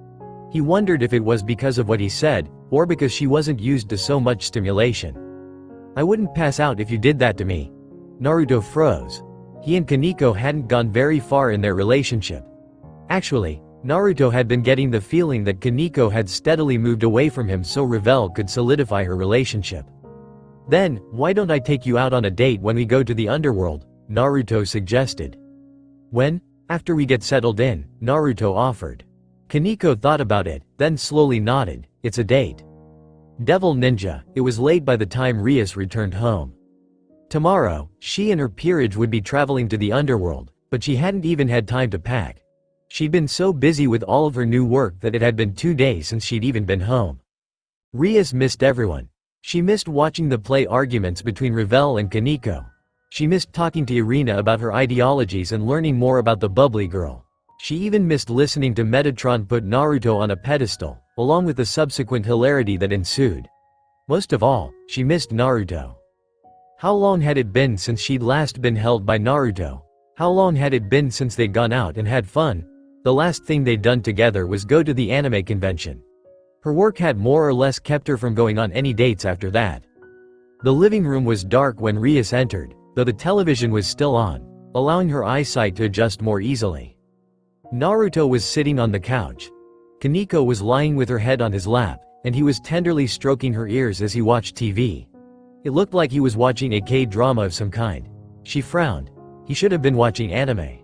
He wondered if it was because of what he said, or because she wasn't used to so much stimulation. I wouldn't pass out if you did that to me. Naruto froze. He and Kaneko hadn't gone very far in their relationship. Actually, Naruto had been getting the feeling that Kaneko had steadily moved away from him so Revel could solidify her relationship. Then, why don't I take you out on a date when we go to the underworld? Naruto suggested. When? After we get settled in, Naruto offered. Kaneko thought about it, then slowly nodded. It's a date. Devil Ninja. It was late by the time Rias returned home. Tomorrow, she and her peerage would be traveling to the underworld, but she hadn't even had time to pack. She'd been so busy with all of her new work that it had been 2 days since she'd even been home. Rias missed everyone. She missed watching the play arguments between Revel and Kaneko. She missed talking to Irina about her ideologies and learning more about the bubbly girl. She even missed listening to Metatron put Naruto on a pedestal, along with the subsequent hilarity that ensued. Most of all, she missed Naruto. How long had it been since she'd last been held by Naruto? How long had it been since they'd gone out and had fun? The last thing they'd done together was go to the anime convention. Her work had more or less kept her from going on any dates after that. The living room was dark when Rias entered, though the television was still on, allowing her eyesight to adjust more easily. Naruto was sitting on the couch. Kaneko was lying with her head on his lap, and he was tenderly stroking her ears as he watched TV. It looked like he was watching a K-drama of some kind. She frowned. He should have been watching anime.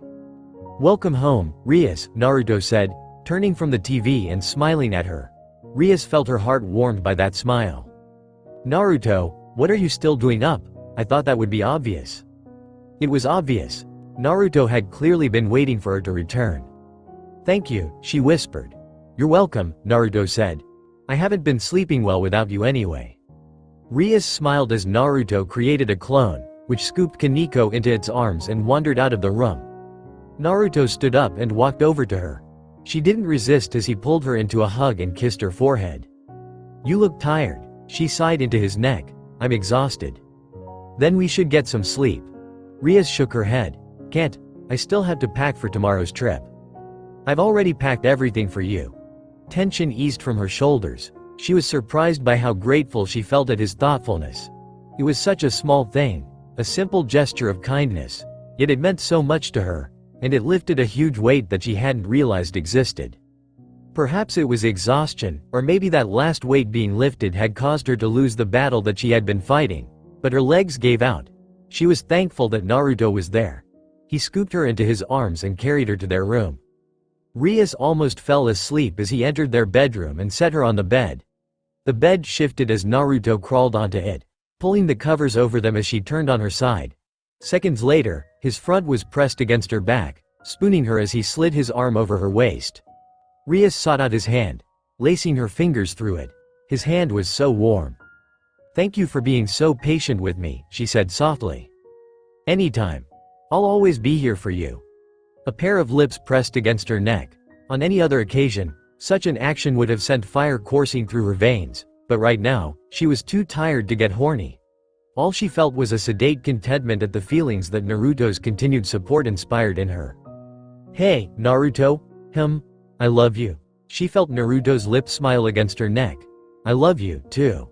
"Welcome home, Rias," Naruto said, turning from the TV and smiling at her. Rias felt her heart warmed by that smile. "Naruto, what are you still doing up? I thought that would be obvious." It was obvious. Naruto had clearly been waiting for her to return. "Thank you," she whispered. "You're welcome," Naruto said. "I haven't been sleeping well without you anyway." Rias smiled as Naruto created a clone, which scooped Kaneko into its arms and wandered out of the room. Naruto stood up and walked over to her. She didn't resist as he pulled her into a hug and kissed her forehead. "You look tired," she sighed into his neck. "I'm exhausted." "Then we should get some sleep." Rias shook her head. "Can't. I still have to pack for tomorrow's trip." "I've already packed everything for you." Tension eased from her shoulders. She was surprised by how grateful she felt at his thoughtfulness. It was such a small thing, a simple gesture of kindness, yet it meant so much to her, and it lifted a huge weight that she hadn't realized existed. Perhaps it was exhaustion, or maybe that last weight being lifted had caused her to lose the battle that she had been fighting, but her legs gave out. She was thankful that Naruto was there. He scooped her into his arms and carried her to their room. Rias almost fell asleep as he entered their bedroom and set her on the bed. The bed shifted as Naruto crawled onto it, pulling the covers over them as she turned on her side. Seconds later, his front was pressed against her back, spooning her as he slid his arm over her waist. Rias sought out his hand, lacing her fingers through it. His hand was so warm. "Thank you for being so patient with me," she said softly. "Anytime. I'll always be here for you." A pair of lips pressed against her neck. On any other occasion, such an action would have sent fire coursing through her veins, but right now, she was too tired to get horny. All she felt was a sedate contentment at the feelings that Naruto's continued support inspired in her. "Hey, Naruto. I love you." She felt Naruto's lips smile against her neck. "I love you, too."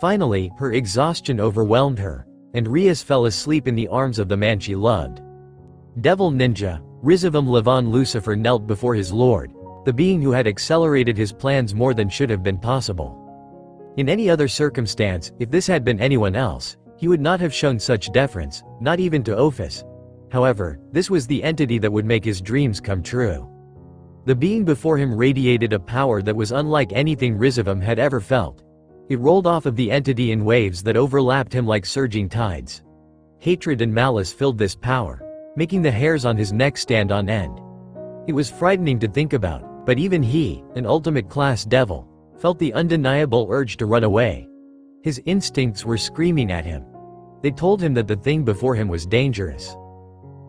Finally, her exhaustion overwhelmed her, and Rias fell asleep in the arms of the man she loved. Devil Ninja, Rizavam Levon Lucifer knelt before his lord, the being who had accelerated his plans more than should have been possible. In any other circumstance, if this had been anyone else, he would not have shown such deference, not even to Ophis. However, this was the entity that would make his dreams come true. The being before him radiated a power that was unlike anything Rizavam had ever felt. It rolled off of the entity in waves that overlapped him like surging tides. Hatred and malice filled this power, making the hairs on his neck stand on end. It was frightening to think about, but even he, an ultimate-class devil, felt the undeniable urge to run away. His instincts were screaming at him. They told him that the thing before him was dangerous.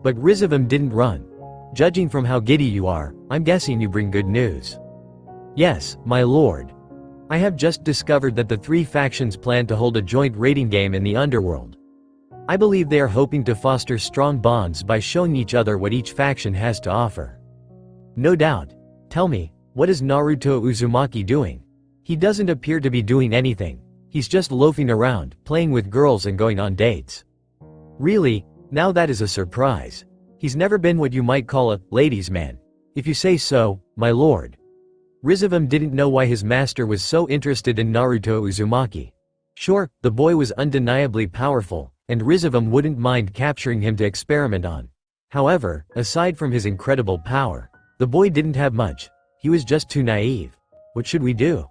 But Rizavam didn't run. "Judging from how giddy you are, I'm guessing you bring good news." "Yes, my lord. I have just discovered that the three factions plan to hold a joint raiding game in the underworld. I believe they are hoping to foster strong bonds by showing each other what each faction has to offer." "No doubt. Tell me, what is Naruto Uzumaki doing?" "He doesn't appear to be doing anything. He's just loafing around, playing with girls and going on dates." "Really? Now that is a surprise. He's never been what you might call a ladies' man. If you say so, my lord." Rizavam didn't know why his master was so interested in Naruto Uzumaki. Sure, the boy was undeniably powerful, and Rizavam wouldn't mind capturing him to experiment on. However, aside from his incredible power, the boy didn't have much. He was just too naive. "What should we do?"